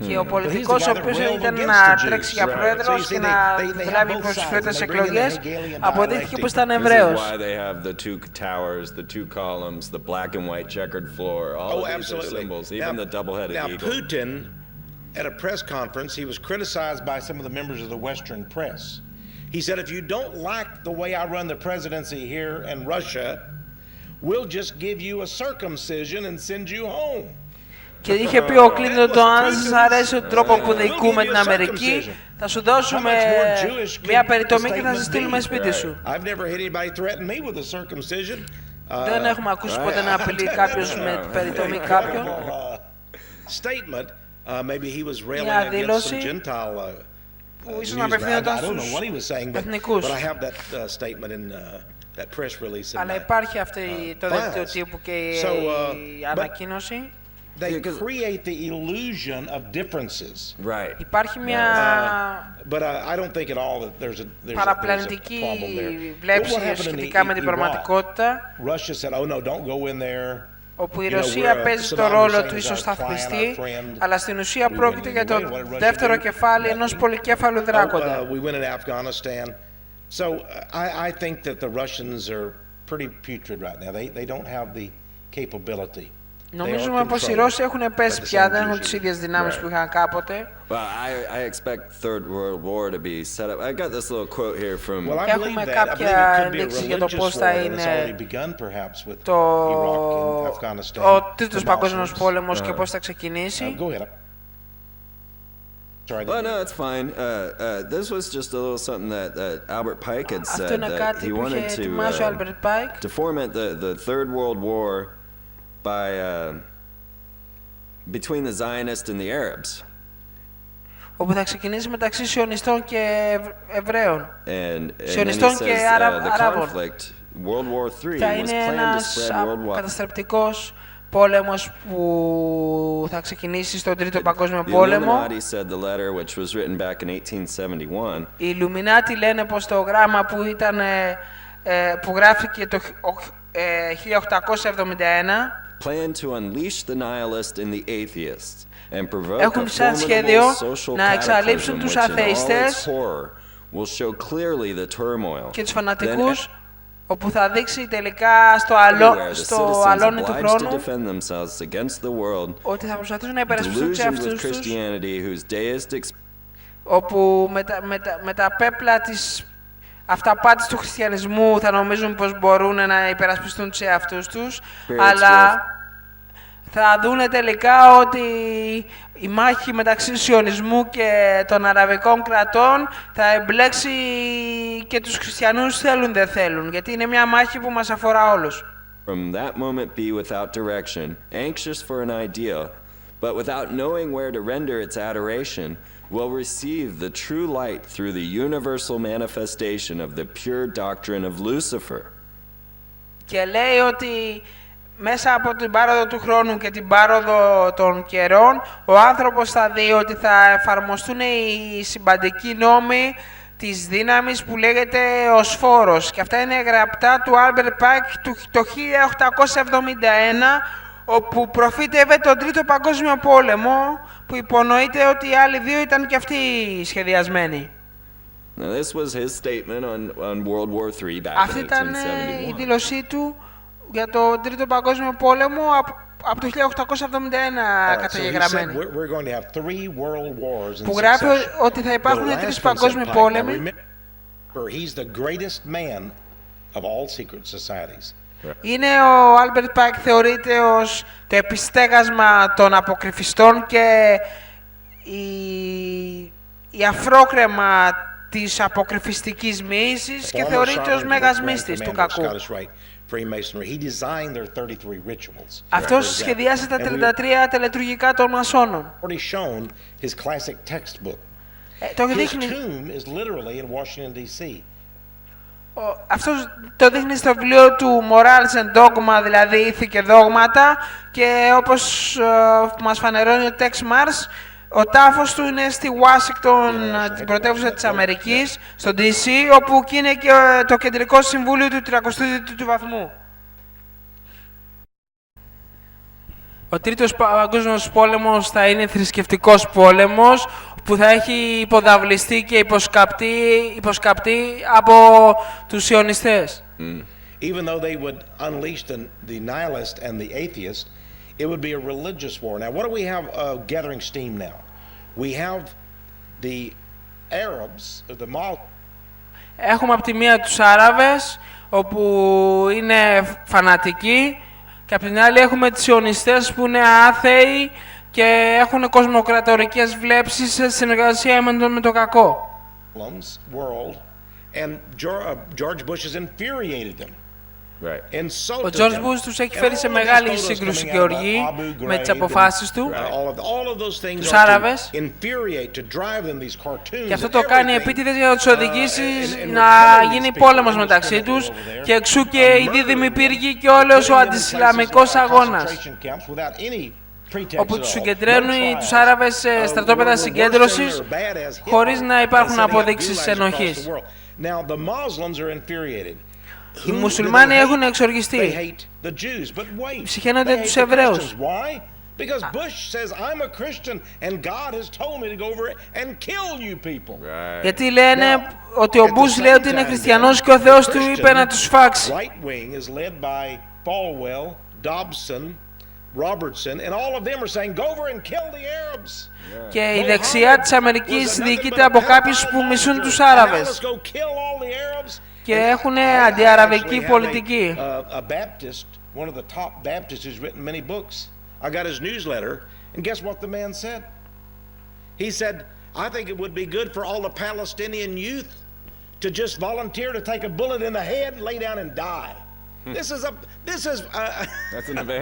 Και ο πολιτικός ο οποίος ήταν να τρέξει για πρόεδρος και να λάβει προσφέρετες εκλογές αποδείχθηκε πως ήταν Εβραίος. At a press conference, he was criticized by some of the members of the Western press. He said, if you don't like the way I run the presidency here in Russia, we'll just give you a circumcision and send you home. Και είχε πει ο Κλίντον, το αν σας αρέσει ο τρόπο που διοικούμε την Αμερική, θα σου δώσουμε μια περιτομή και θα σε στείλουμε σπίτι σου. Δεν έχουμε ακούσει ποτέ να απειλεί κάποιος με περιτομή κάποιον. Μια δήλωση που ίσως να απευθύνονταν στους εθνικούς. Αλλά υπάρχει αυτή το δελτίο τύπου και η ανακοίνωση. They create the illusion of differences. Right. Υπάρχει μια I don't think at all that there's a παραπλανητική βλέψη σχετικά με την πραγματικότητα. Russia said, "Oh no, don't go in there." Όπου η Ρωσία παίζει το ρόλο του ισοσταθμιστή, αλλά στην ουσία πρόκειται για το δεύτερο κεφάλι ενός πολυκέφαλου δράκοντα. We went in Afghanistan. So I think that the Russians are pretty putrid right now. They don't have the capability. Νομίζουμε πως οι Ρώσοι έχουν πέσει πια, δεν έχουν τις ίδιες δυνάμεις που είχαν κάποτε. I expect Third World War to be set up. I got this little quote here from. Έχουμε κάποια ενδείξεις για το πώς θα είναι ο Τρίτος Παγκόσμιος Πόλεμος και πώς θα ξεκινήσει. Oh no, it's fine. This was just a little something that Albert Pike had said that he wanted to foment the Third World War by between the Zionists and the Arabs. Όπου θα ξεκινήσει μεταξύ Σιωνιστών και Εβραίων. Σιωνιστών και Αράβων. Θα είναι ένας καταστρεπτικός πόλεμος που θα ξεκινήσει στον Τρίτο Παγκόσμιο Πόλεμο. Οι Ιλουμινάτοι λένε πως το γράμμα που γράφηκε το 1871 έχουν σαν σχέδιο να εξαλείψουν τους αθεϊστές και τους φανατικούς, όπου θα δείξει τελικά στο αλόνι του χρόνου ότι θα προσπαθήσουν να υπερασπιστούν τους εαυτούς τους, όπου με τα πέπλα της αυταπάτης του χριστιανισμού θα νομίζουν πως μπορούν να υπερασπιστούν τους εαυτούς τους, αλλά θα δούνε τελικά ότι η μάχη μεταξύ Σιωνισμού και των αραβικών κρατών θα εμπλέξει και τους χριστιανούς θέλουν δεν θέλουν, γιατί είναι μια μάχη που μας αφορά όλους. From that moment be without direction, anxious for an ideal, but without knowing where to render its adoration, will receive the true light through the universal manifestation of the pure doctrine of Lucifer. Και λέει ότι μέσα από την πάροδο του χρόνου και την πάροδο των καιρών, ο άνθρωπος θα δει ότι θα εφαρμοστούν οι συμπαντικοί νόμοι της δύναμης που λέγεται ο Σφόρος. Και αυτά είναι γραπτά του Άλμπερτ Πάικ το 1871, όπου προφήτευε τον Τρίτο Παγκόσμιο Πόλεμο, που υπονοείται ότι οι άλλοι δύο ήταν και αυτοί σχεδιασμένοι. Αυτή ήταν η δήλωσή του για το Τρίτο Παγκόσμιο Πόλεμο από το 1871 καταγεγραμμένη, που γράφει ότι θα υπάρχουν τρεις παγκόσμιοι πόλεμοι. Είναι ο Άλμπερτ Πάικ θεωρείται ως το επιστέγασμα των αποκρυφιστών και η αφρόκρεμα της αποκρυφιστικής μοίησης και θεωρείται ως μέγας μύστης του κακού. Αυτός σχεδιάσε τα 33 τελετουργικά των Μασόνων. Το δείχνει. Αυτός το δείχνει στο βιβλίο του Morals and Dogma, δηλαδή ήθη και δόγματα, και όπως μας φανερώνει ο Τεξ Μαρς, ο τάφος του είναι στη Ουάσιγκτον, την πρωτεύουσα της Αμερικής, στο DC, όπου και είναι και το κεντρικό συμβούλιο του 32ου βαθμού. Ο Τρίτος Παγκόσμιος Πόλεμος θα είναι θρησκευτικός πόλεμος, που θα έχει υποδαβλιστεί και υποσκαπτεί από τους Σιωνιστές. Even though they would unleash the nihilist and the atheist, it would be a religious war. Now, what do we have gathering steam now? We have the Arabs, the Muslims. Έχουμε από τη μία τους Άραβες, όπου είναι φανατικοί, και από την άλλη έχουμε τους Σιωνιστές που είναι άθεοι και έχουν κοσμοκρατορικές βλέψεις σε συνεργασία με το κακό. Ο Τζορτζ Μπούς τους έχει φέρει σε μεγάλη σύγκρουση και οργή με τις αποφάσεις του, τους Άραβες, και αυτό το κάνει επίτηδες για να τους οδηγήσει να γίνει πόλεμος μεταξύ τους, και εξού και η δίδυμη πύργη και όλος ο αντισλαμικός αγώνας, όπου τους συγκεντρώνουν τους Άραβες σε στρατόπεδα συγκέντρωσης χωρίς να υπάρχουν αποδείξεις ενοχής. Οι μουσουλμάνοι έχουν εξοργιστεί. Ψυχαίνονται τους Εβραίους. Γιατί λένε ότι ο Μπούς λέει ότι είναι χριστιανός και ο Θεός του είπε να τους φάξει. Και η δεξιά της Αμερικής διοικείται από κάποιους που μισούν τους Άραβες και έχουν αντιαραβική πολιτική. One of the top Baptists who's written many books. I got his newsletter, and guess what the man said? He said, I think it would be good for all the Palestinian youth to just volunteer to take a bullet in the head, lay down and die.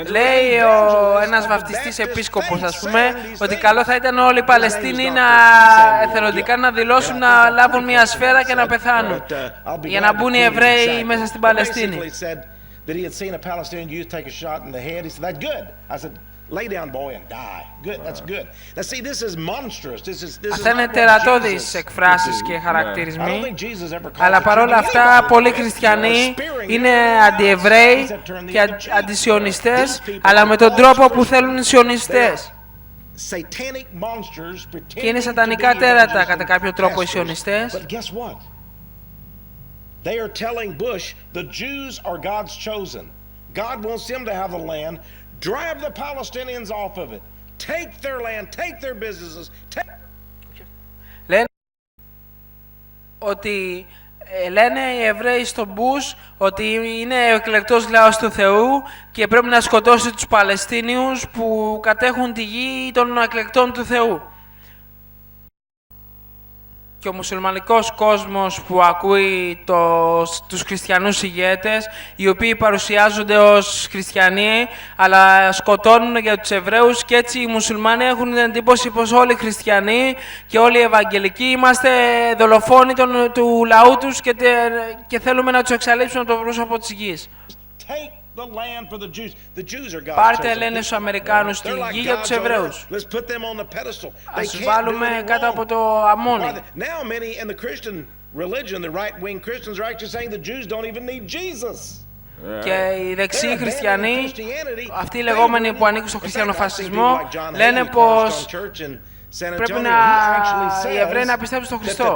Λέει ένας βαπτιστής επίσκοπος, ας πούμε, ότι καλό θα ήταν όλοι οι Παλαιστίνοι να εθελοντικά να δηλώσουν να λάβουν μια σφαίρα και να πεθάνουν για να μπουν οι Εβραίοι μέσα στην Παλαιστίνη. That he had seen a Palestinian youth take a shot in the head. He said, "That's good." I said, "Lay down, boy, and die." Good, that's good. Now, see, this is monstrous. This is. Αυτά είναι τερατώδεις εκφράσεις και χαρακτηρισμοί, αλλά παρόλα αυτά πολλοί χριστιανοί είναι αντιεβραίοι και αντισιωνιστές, αλλά με τον τρόπο που θέλουν οι σιωνιστές. Και είναι σατανικά τέρατα κατά κάποιο τρόπο οι σιωνιστές. They are telling Bush the Jews are God's chosen. God wants them to have the land. Drive the Palestinians off of it. Take their land, take their businesses. Λένε οι Εβραίοι στον Μπούς ότι είναι ο εκλεκτός λαός του Θεού και πρέπει να σκοτώσει τους Παλαιστίνιους που κατέχουν τη γη των εκλεκτών του Θεού. Και ο μουσουλμανικός κόσμος που ακούει τους χριστιανούς ηγέτες, οι οποίοι παρουσιάζονται ως χριστιανοί, αλλά σκοτώνουν για τους Εβραίους, και έτσι οι μουσουλμάνοι έχουν την εντύπωση πως όλοι οι χριστιανοί και όλοι οι Ευαγγελικοί είμαστε δολοφόνοι του λαού τους και θέλουμε να τους εξαλείψουμε από το πρόσωπο της γης. Πάρτε, λένε στους Αμερικάνους, τη γη για τους Εβραίους. Ας τους βάλουμε κάτω από το αμόνι. Και οι δεξιοί χριστιανοί, αυτοί οι λεγόμενοι που ανήκουν στο χριστιανοφασισμό, λένε πως πρέπει οι Εβραίοι να πιστέψουν στον Χριστό.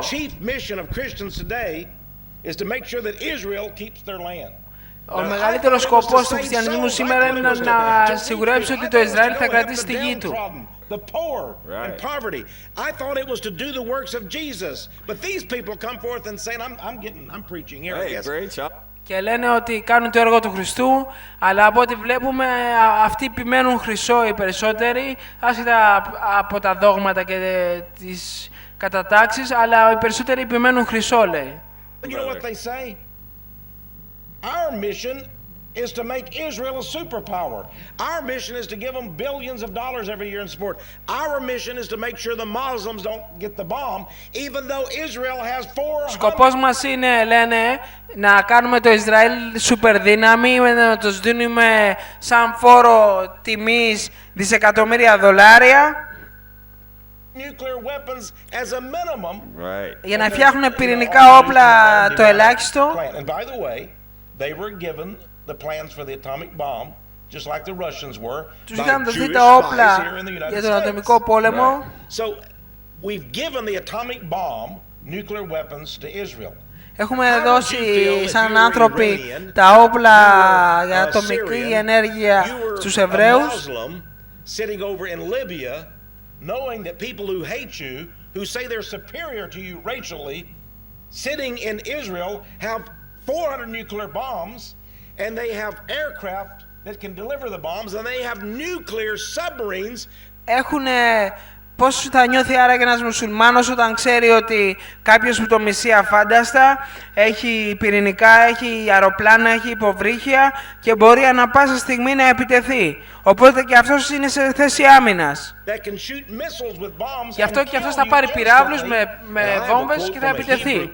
Ο μεγαλύτερος σκοπός του χριστιανισμού σήμερα είναι να σιγουρέψει ότι το Ισραήλ θα κρατήσει τη γη του. Και λένε ότι κάνουν το έργο του Χριστού, αλλά από ό,τι βλέπουμε αυτοί επιμένουν χρυσό οι περισσότεροι, άσχετα από τα δόγματα και τις κατατάξεις, αλλά οι περισσότεροι επιμένουν χρυσό, λέει. Our mission is to make Israel a superpower. Our mission is to give them billions of dollars every year in support. Our mission is to make sure the Muslims don't get the bomb, even though Israel has 400... Σκοπός μας είναι, λένε, να κάνουμε το Ισραήλ σούπερ δύναμη, να τους δίνουμε σαν φόρο τιμής δισεκατομμύρια δολάρια, για να φτιάχνουν πυρηνικά όπλα το ελάχιστο. They were given the plans for the atomic bomb, just like the Russians were. Τους είχαν δοθεί τα όπλα για τον ατομικό πόλεμο. So we've given the atomic bomb, nuclear weapons to Israel. Έχουμε δώσει σαν άνθρωποι τα όπλα για ατομική ενέργεια στους Εβραίους. Sitting over in Libya, knowing that people who hate you, who say they're superior to you racially, sitting in Israel have 400 nuclear bombs, and they have aircraft that can deliver the bombs, and they have nuclear submarines. Έχουν Πώς θα νιώθει άραγε ένας μουσουλμάνος όταν ξέρει ότι κάποιος που το μισεί αφάνταστα έχει πυρηνικά, έχει αεροπλάνα, έχει υποβρύχια και μπορεί ανά πάσα στιγμή να επιτεθεί. Οπότε και αυτός είναι σε θέση άμυνας. Γι' αυτό και αυτός θα πάρει πυράβλους με βόμβες και θα επιτεθεί.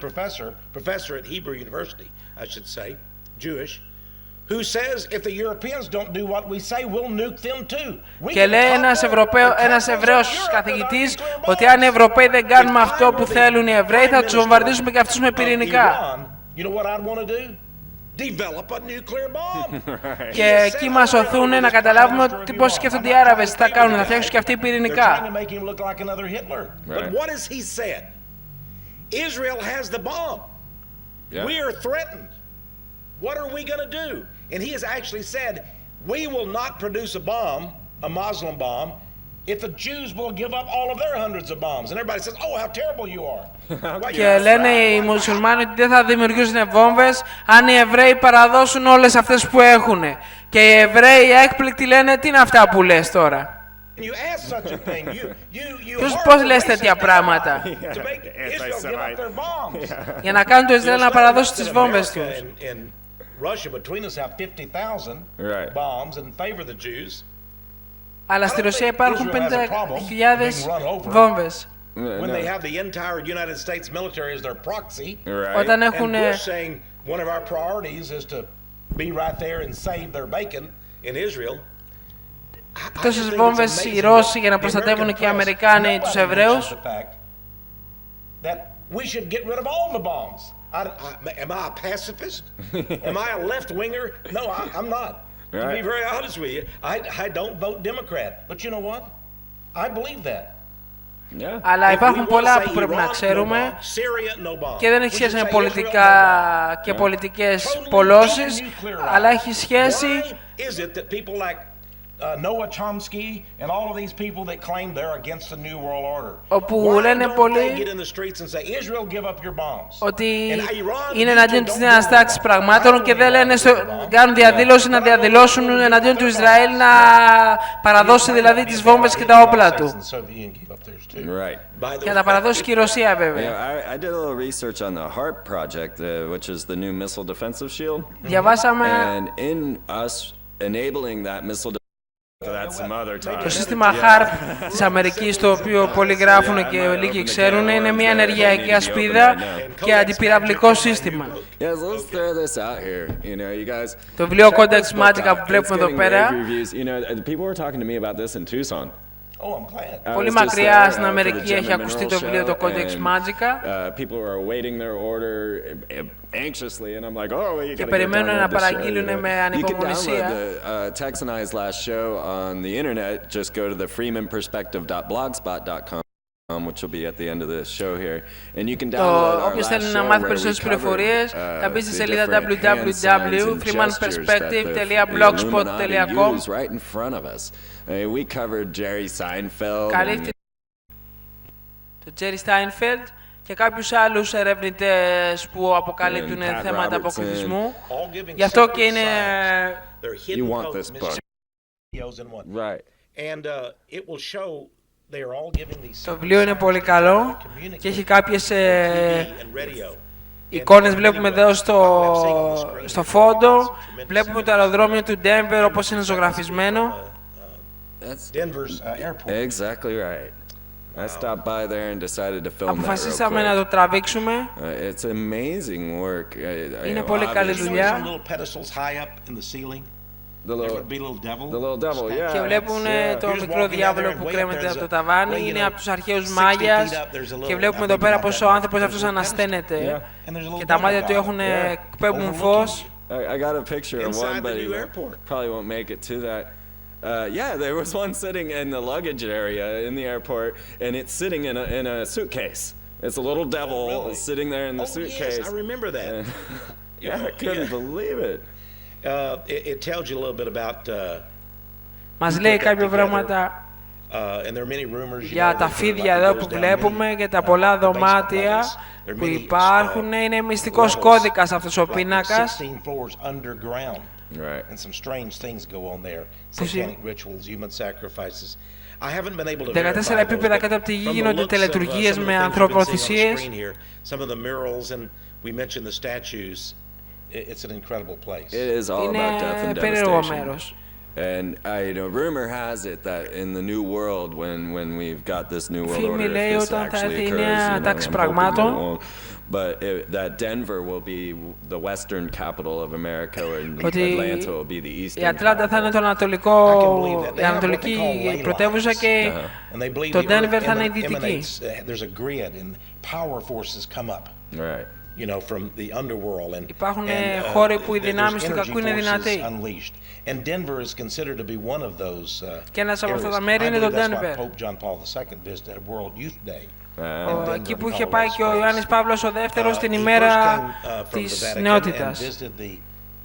Και λέει ένας Εβραίος καθηγητής ότι αν οι Ευρωπαίοι δεν κάνουμε αυτό που θέλουν οι Εβραίοι θα τους βομβαρδίσουμε και αυτούς με πυρηνικά. Και εκεί μας σωθούν να καταλάβουμε πώς σκέφτονται οι Άραβες, τι θα κάνουν, θα φτιάξουν και αυτοί πυρηνικά. What are we going to do? And he has actually said, we will not produce a bomb, a Muslim bomb, if the Jews will give up all of their hundreds of bombs. And everybody says, oh, how terrible you are. Και λένε οι μουσουλμάνοι ότι δεν θα δημιουργήσουν βόμβες αν οι Εβραίοι παραδώσουν όλες αυτές που έχουν. Και οι Εβραίοι έκπληκτοι λένε, τι είναι αυτά που λες τώρα. Πώς λες τέτοια πράγματα? Για να κάνουν το Ισραήλ να παραδώσει τις βόμβες τους. Αλλά στη Ρωσία υπάρχουν 50.000 βόμβες. Όταν έχουν τόσες βόμβες οι Ρώσοι για να προστατεύουν και οι Αμερικάνοι τους Εβραίους. Am I a pacifist? Am I a left-winger? No, I'm not. To be very honest with you, I don't vote Democrat. But you know what? I believe that. Αλλά υπάρχουν πολλά που πρέπει να ξέρουμε και δεν έχει σχέση με πολιτικά και πολιτικές πολλώσεις, αλλά έχει σχέση όπου λένε πολλοί ότι είναι εναντίον της νέας τάξης πραγμάτων και δεν λένε κάνουν διαδήλωση να διαδηλώσουν εναντίον του Ισραήλ να παραδώσει δηλαδή τις βόμβες και τα όπλα του. Και να τα παραδώσει και η Ρωσία βέβαια. Διαβάσαμε το σύστημα HARP της Αμερικής, το οποίο πολλοί γράφουν και λίγοι ξέρουν, είναι μια ενεργειακή ασπίδα και αντιπυραυλικό σύστημα. Το βιβλίο codex Magica που βλέπουμε εδώ πέρα, πολύ μακριά στην Αμερική έχει ακουστεί το βιβλίο το codex Magica και περιμένουν να παραγγείλουν με ανυπομονησία. Which will be at the end of the show here, and you can όποιος θέλει να μάθει περισσότερες πληροφορίες θα μπει στη σελίδα www.freemanperspective.blogspot.com. Καλύπτει το Jerry Seinfeld και κάποιους άλλους ερευνητές που αποκαλύπτουν θέματα αποκρυφισμού. Γι' αυτό και είναι το βιβλίο είναι πολύ καλό και έχει κάποιες εικόνες. Βλέπουμε εδώ στο φόντο, βλέπουμε το αεροδρόμιο του Denver όπως είναι ζωγραφισμένο. Αποφασίσαμε να το τραβήξουμε. Είναι πολύ καλή δουλειά. Και βλέπουν το μικρό διάβολο που κρέμεται από το ταβάνι. Είναι από τους αρχαίους Μάγιας. Και βλέπουμε εδώ πέρα πως ο άνθρωπος αυτός ανασταίνεται. Και τα μάτια του εκπέμπουν φως. Yeah, there was one sitting in the luggage area in the airport, and it's sitting in a suitcase. It's a little devil sitting there in the suitcase. Yes, I remember that. Yeah, I couldn't believe it. It tells you a little bit about. Μας λέει κάποια πράγματα για τα φίδια εδώ που βλέπουμε και τα πολλά δωμάτια που υπάρχουν. Είναι μυστικός κώδικας αυτός ο πίνακας. Right. And some strange things go on there. Satanic rituals, human sacrifices. 14 επίπεδα κάτω από τη γη γίνονται τελετουργίες με ανθρωποθυσίες. Είναι περίεργο μέρος. And rumor has it that in the new world, when we've got this new world order, if this actually occurs, but that Denver will be the western capital of America, and Atlanta will be the eastern. Η Ατλάντα θα είναι η ανατολική πρωτεύουσα και το Denver θα είναι η δυτική. There's a grid and power forces come up. Right. From the underworld, and υπάρχουν χώροι που οι δυνάμεις του κακού είναι δυνατοί. And Denver is considered to be one of those. Και ένας από αυτά τα μέρη είναι το Denver. Pope John Paul II visited a World Youth Day. Εκεί που είχε πάει και ο Ιωάννης Παύλος ο δεύτερος την ημέρα της νεότητας.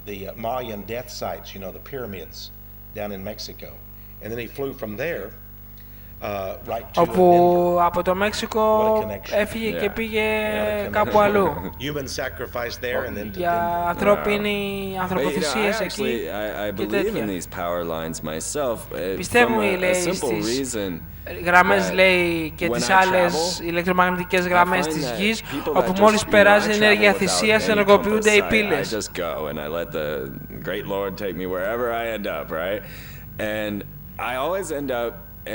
The Mayan death sites, the pyramids down in Mexico, and then he flew from there. Όπου από το Μέξικο έφυγε και πήγε κάπου αλλού για ανθρωποθυσίες εκεί και τέτοια. Πιστεύω, λέει, στις γραμμές, λέει, και τις άλλες ηλεκτρομαγνητικές γραμμές της γης, όπου μόλις περάσει ενέργεια θυσίας ενεργοποιούνται οι πύλες.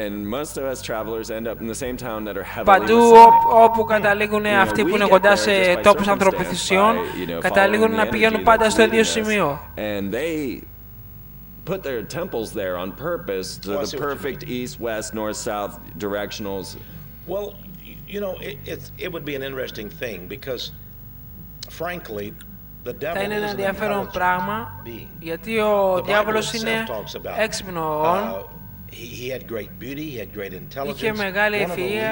And most of us travelers end up in the same town that are heavily Παντού όπου καταλήγουν αυτοί που είναι κοντά σε τόπους ανθρωποθυσιών, καταλήγουν να πηγαίνουν πάντα στο ίδιο σημείο. And they put their temples there on purpose, the perfect east, west, north, south directionals. Well, it would be an interesting thing because, frankly, the devil θα είναι ένα ενδιαφέρον πράγμα, γιατί ο διάβολος είναι έξυπνος. He had great beauty, he had great intelligence. Είχε μεγάλη ευφυΐα,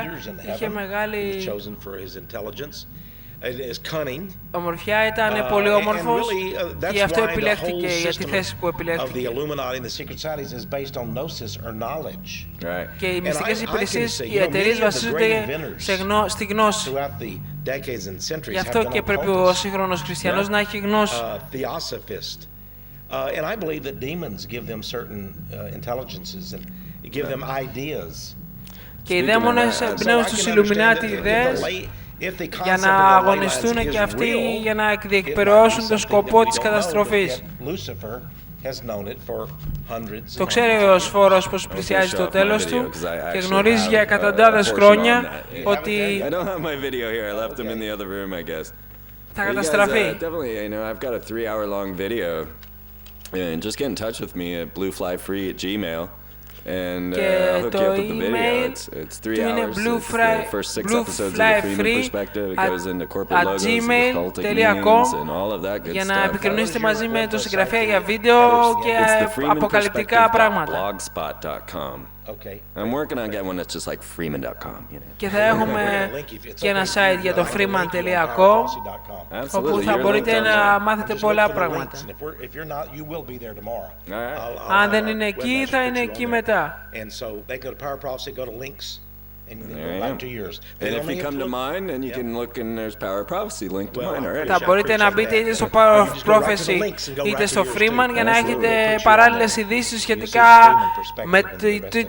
είχε μεγάλη ομορφιά, ήταν πολύ όμορφος και γι' αυτό επιλέχθηκε για τη θέση που επιλέχθηκε. Και οι μυστικές υπηρεσίες, οι εταιρείες βασίζονται στη γνώση. Γι' αυτό και πρέπει ο σύγχρονος χριστιανός να έχει γνώση. And I believe that demons give them certain intelligences and give them ideas. Και οι δαίμονες εμπνέουν στους Ιλουμινάτι ιδέες για να αγωνιστούν και αυτοί για να εκδιεκπεραιώσουν τον σκοπό της καταστροφής. Το ξέρει ο Σφόρος πως πλησιάζει το τέλος του και γνωρίζει για εκατοντάδες χρόνια ότι θα καταστραφεί. And just get in touch with me at blueflyfree@gmail, and I'll hook you up with the video. It's 3 hours. The first 6 episodes of the Freeman Perspective. It goes into corporate logos, and occultic meanings, and all of that good για να stuff. επικοινωνήσετε μαζί με τον συγγραφέα για βίντεο και αποκαλυπτικά πράγματα. Blogspot.com. I'm working on getting one that's just like freeman.com. Και θα έχουμε και ένα site για το freeman.com, όπου θα μπορείτε να μάθετε πολλά πράγματα. Αν δεν είναι εκεί, θα είναι εκεί μετά. And if you come to mine, then you can look and there's Power of Prophecy linked to mine already. Θα μπορείτε να μπείτε είτε στο Power of Prophecy είτε στο Freeman για να έχετε παράλληλες ειδήσεις σχετικά με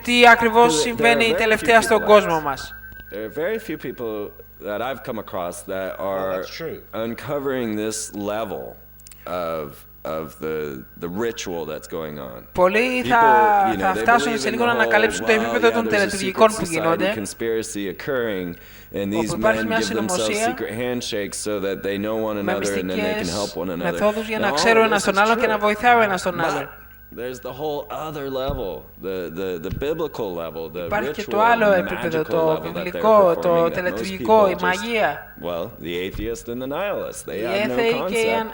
τι ακριβώς συμβαίνει τελευταία στον κόσμο μας. There are very few people that I've come across that are uncovering this level of the ritual that's going on. Πολλοί θα φτάσουν σε λίγο να ανακαλύψουν το επίπεδο των τελετουργικών που γίνονται, όπου υπάρχει μια συνωμοσία με μυστικές μεθόδους για να ξέρουν ένας τον άλλον και να βοηθάει ο ένας τον άλλον. There's the whole other level, the biblical level, the υπάρχει και το ritual, άλλο the επίπεδο, magical το level βιβλικό, το τελετουργικό, η μαγεία. Well, the atheist and the nihilist, they have no concept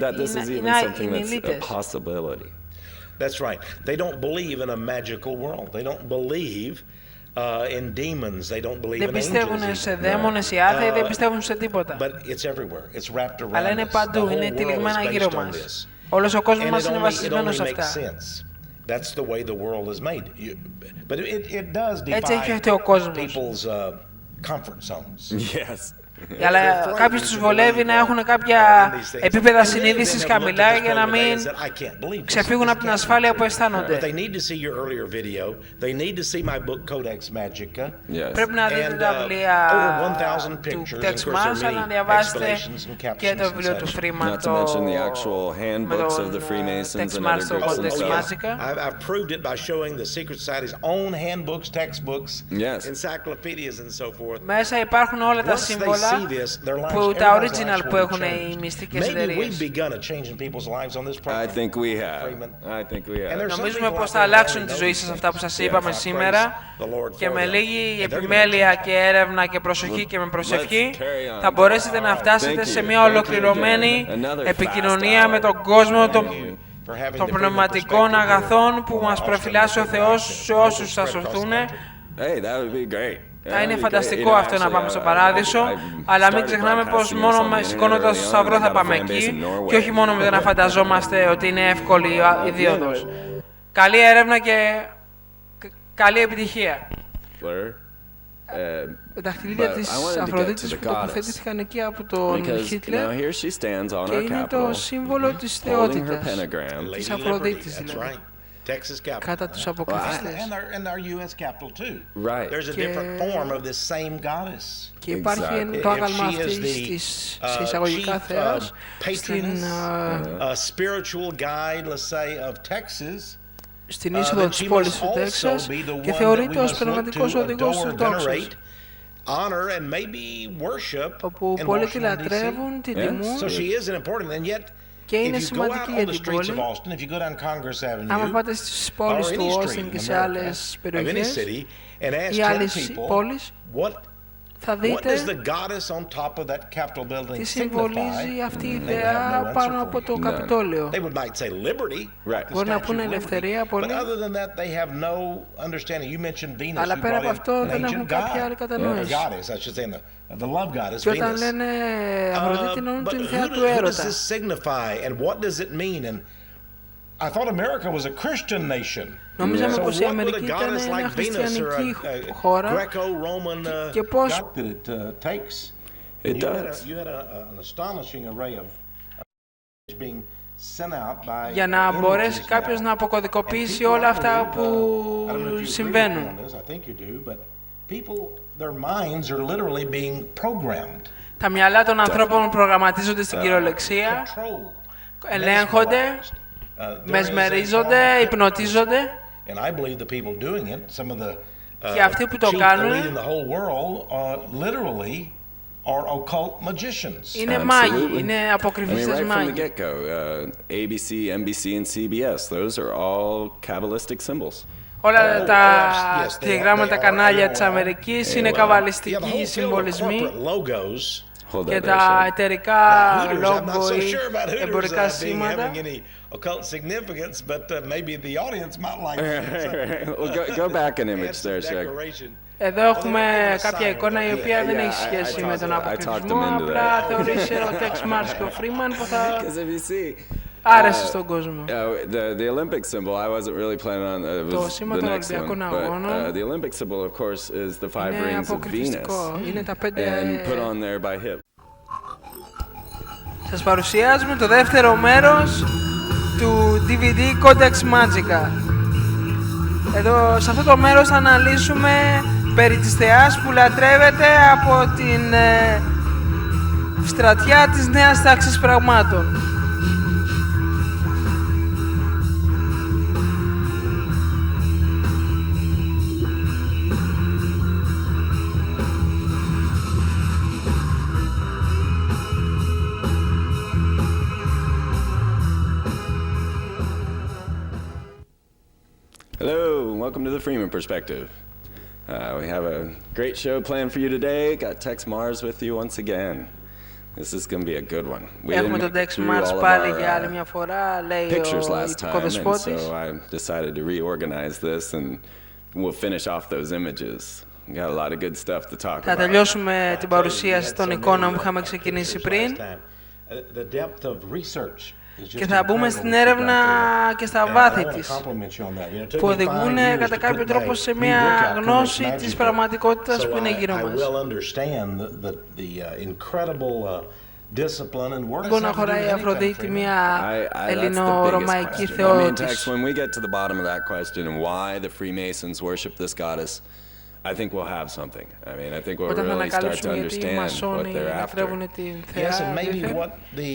that this is even something that's a possibility. That's right. They don't believe in a magical world. They don't believe in demons. They don't believe in angels. Δεν πιστεύουν σε δαίμονες οι άθεοι, δεν πιστεύουν σε τίποτα. But it's everywhere. It's wrapped around us. Αλλά είναι παντού, είναι τυλιγμένα γύρω μας. Όλος ο κόσμος μας είναι βασισμένος σε αυτά. Έτσι έχει φτιαχτεί ο κόσμος. Comfort zones. Yes. Αλλά κάποιους τους βολεύει να έχουν κάποια επίπεδα συνείδησης χαμηλά για να μην ξεφύγουν από την ασφάλεια που αισθάνονται. Πρέπει να δείτε τα βιβλία του Τεξ Μαρς, αλλά να διαβάσετε και το βιβλίο του Freeman, το Τεξ Μαρς, το codex Magica. I've proved it by showing the secret society's own handbooks, textbooks, encyclopedias and so forth. Μέσα υπάρχουν όλα τα σύμβολα που τα original που έχουν οι μυστικές εταιρείες. Νομίζουμε πως θα αλλάξουν τη ζωή σας αυτά που σας είπαμε σήμερα και με λίγη επιμέλεια και έρευνα και προσοχή και με προσευχή θα μπορέσετε να φτάσετε σε μια ολοκληρωμένη επικοινωνία με τον κόσμο των πνευματικών αγαθών που μας προφυλάσσει ο Θεός σε όσους θα σωθούν. Θα είναι φανταστικό αυτό να πάμε στο Παράδεισο, αλλά μην ξεχνάμε πως μόνο σηκώνοντας το σταυρό θα πάμε εκεί και όχι μόνο με το να φανταζόμαστε ότι είναι εύκολη η δίωδος. Καλή έρευνα και καλή επιτυχία. Τα δαχτυλίδια της Αφροδίτης που τοποθετήθηκαν εκεί από τον Χίτλερ και είναι το σύμβολο της θεότητας, της Αφροδίτης δηλαδή, κατά τους αποκρυφιστές. Και υπάρχει το άγαλμα αυτής της εισαγωγικά θεάς στην είσοδο της πόλης του Τέξας και θεωρείται ως πνευματικός οδηγός του τόξος, όπου πολλοί τη λατρεύουν, τη τιμούν και είναι σημαντική για την πόλη. Άμα πάτε στις πόλεις του Όστιν και σε άλλες περιοχές ή άλλες πόλεις, θα δείτε τι συμβολίζει αυτή η ιδέα πάνω από το Καπιτόλιο. Μπορεί να πούνε ελευθερία πολλοί, αλλά πέρα από αυτό δεν έχουν κάποια άλλη κατανόηση. Και όταν λένε Αφροδίτη εννοούν την θεά του έρωτα. Νομίζαμε πως η Αμερική ήταν μια χριστιανική χώρα και πως για να μπορέσει κάποιος να αποκωδικοποιήσει όλα αυτά που συμβαίνουν. Τα μυαλά των ανθρώπων προγραμματίζονται στην κυριολεξία, ελέγχονται, μεσμερίζονται, υπνοτίζονται και αυτοί που το κάνουν είναι μάγοι, είναι αποκρυφιστές μάγοι. ABC, NBC and CBS, those are all Kabbalistic symbols. Όλα τα τηλεγράμματα κανάλια της Αμερικής είναι καβαλιστικοί συμβολισμοί και τα εταιρικά λόγο ή εμπορικά σήματα. Εδώ έχουμε κάποια εικόνα η οποία δεν έχει σχέση με τον αποκρυφισμό, απλά θεωρήσε ο Τεξ Μαρς και ο Freeman που θα άρεσε στον κόσμο. Το σήμα των Ολυμπιακών Αγώνων είναι αποκρυφιστικό, είναι τα 5. Σας παρουσιάζουμε το δεύτερο μέρος του DVD codex Magica. Εδώ, σε αυτό το μέρος θα αναλύσουμε περί της θεάς που λατρεύεται από την στρατιά της νέας τάξης πραγμάτων. Hello, and welcome to the Freeman Perspective. We have a great show planned for you today. Got Tex Mars with you once again. This is going to be a good one. We Έχουμε τον Τεξ Μαρς πάλι για άλλη μια φορά, λέει ο οικοδεσπότης. So I decided to reorganize this and we'll finish off those images. We got a lot of good stuff to talk about. Θα τελειώσουμε την παρουσίαση των εικόνων που είχαμε ξεκινήσει πριν. Και θα μπούμε στην έρευνα και στα βάθη της, που οδηγούν κατά κάποιο τρόπο σε μια γνώση της πραγματικότητας που είναι γύρω μας. Μπορεί να χωράει η Αφροδίτη μια ελληνο-ρωμαϊκή θεότης. When we get to the bottom of that question and why the Freemasons worship this goddess, I think we'll have something. I mean, I think we'll really start to understand what they're after. Yes, and maybe what the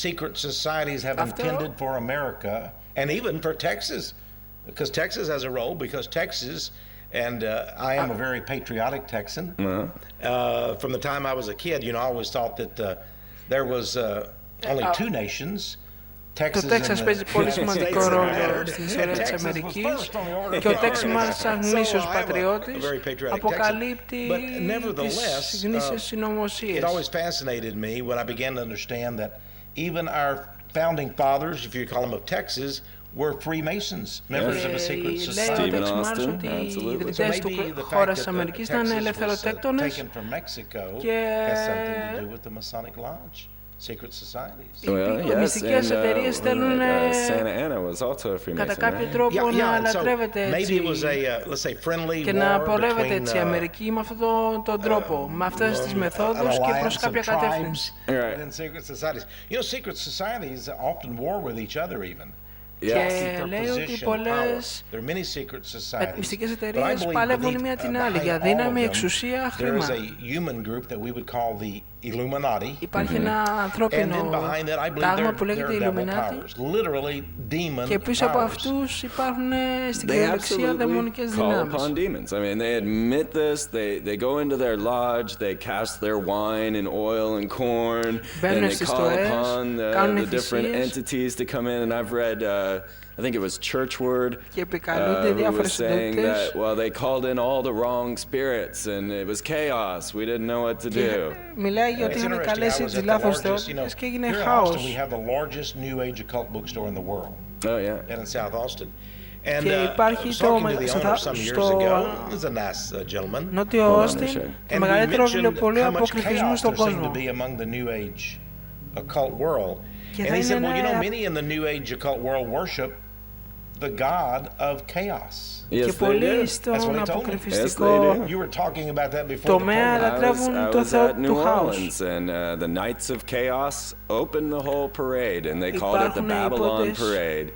secret societies have intended for America and even for Texas, because Texas has a role, because Texas, and I am a very patriotic Texan. From the time I was a kid, you know, I always thought that there was only two nations. Το Τέξας παίζει πολύ σημαντικό ρόλο στην ιστορία της Αμερικής και ο Τεξ Μαρς, σαν γνήσιος πατριώτης, αποκαλύπτει τις γνήσιες συνωμοσίες. It always fascinated me when I began to understand that even our founding fathers, if you call them of Texas, were Freemasons, members of a secret society. Λέει ο Τεξ Μαρς ότι οι ιδρυτές του χώρας της Αμερικής ήταν ελευθεροτέκτονες και οι μυστικές εταιρείες θέλουν κατά κάποιο τρόπο να λατρεύεται έτσι και να απολεύεται έτσι η Αμερική με αυτόν τον τρόπο, με αυτές τις μεθόδους και προς κάποια κατεύθυνση. Και λέει ότι πολλές μυστικές εταιρείες παλεύουν η μία την άλλη για δύναμη, εξουσία, χρήμα. Υπάρχει ένα ανθρώπινο τάγμα που λέγεται Illuminati και πίσω από αυτούς υπάρχουν στην κυριολεξία δαιμονικές δυνάμεις. I mean, they admit this, they go into their lodge, they cast their wine and oil and corn, and they call upon the different entities to come in, and I've read I think it was Churchword, who was saying that, well, they called in all the wrong spirits and it was chaos. We didn't know what to do. Μιλάει για ότι είχαν καλέσει τις λάθος θεότητες και έγινε χάος. We have the largest New Age occult bookstore in the world. Oh, yeah. And in South Austin. Και υπάρχει στο Νότιο Όστιν το μεγαλύτερο βιβλιοπωλείο αποκρυφισμού στον κόσμο. And he said, well, you know, many in the New Age occult world worship the god of chaos. Και πολλοί στον αποκρυφιστικό τομέα λατρεύουν το θεό του χάους. And the Knights of Chaos opened the whole parade and they called it the Babylon Parade.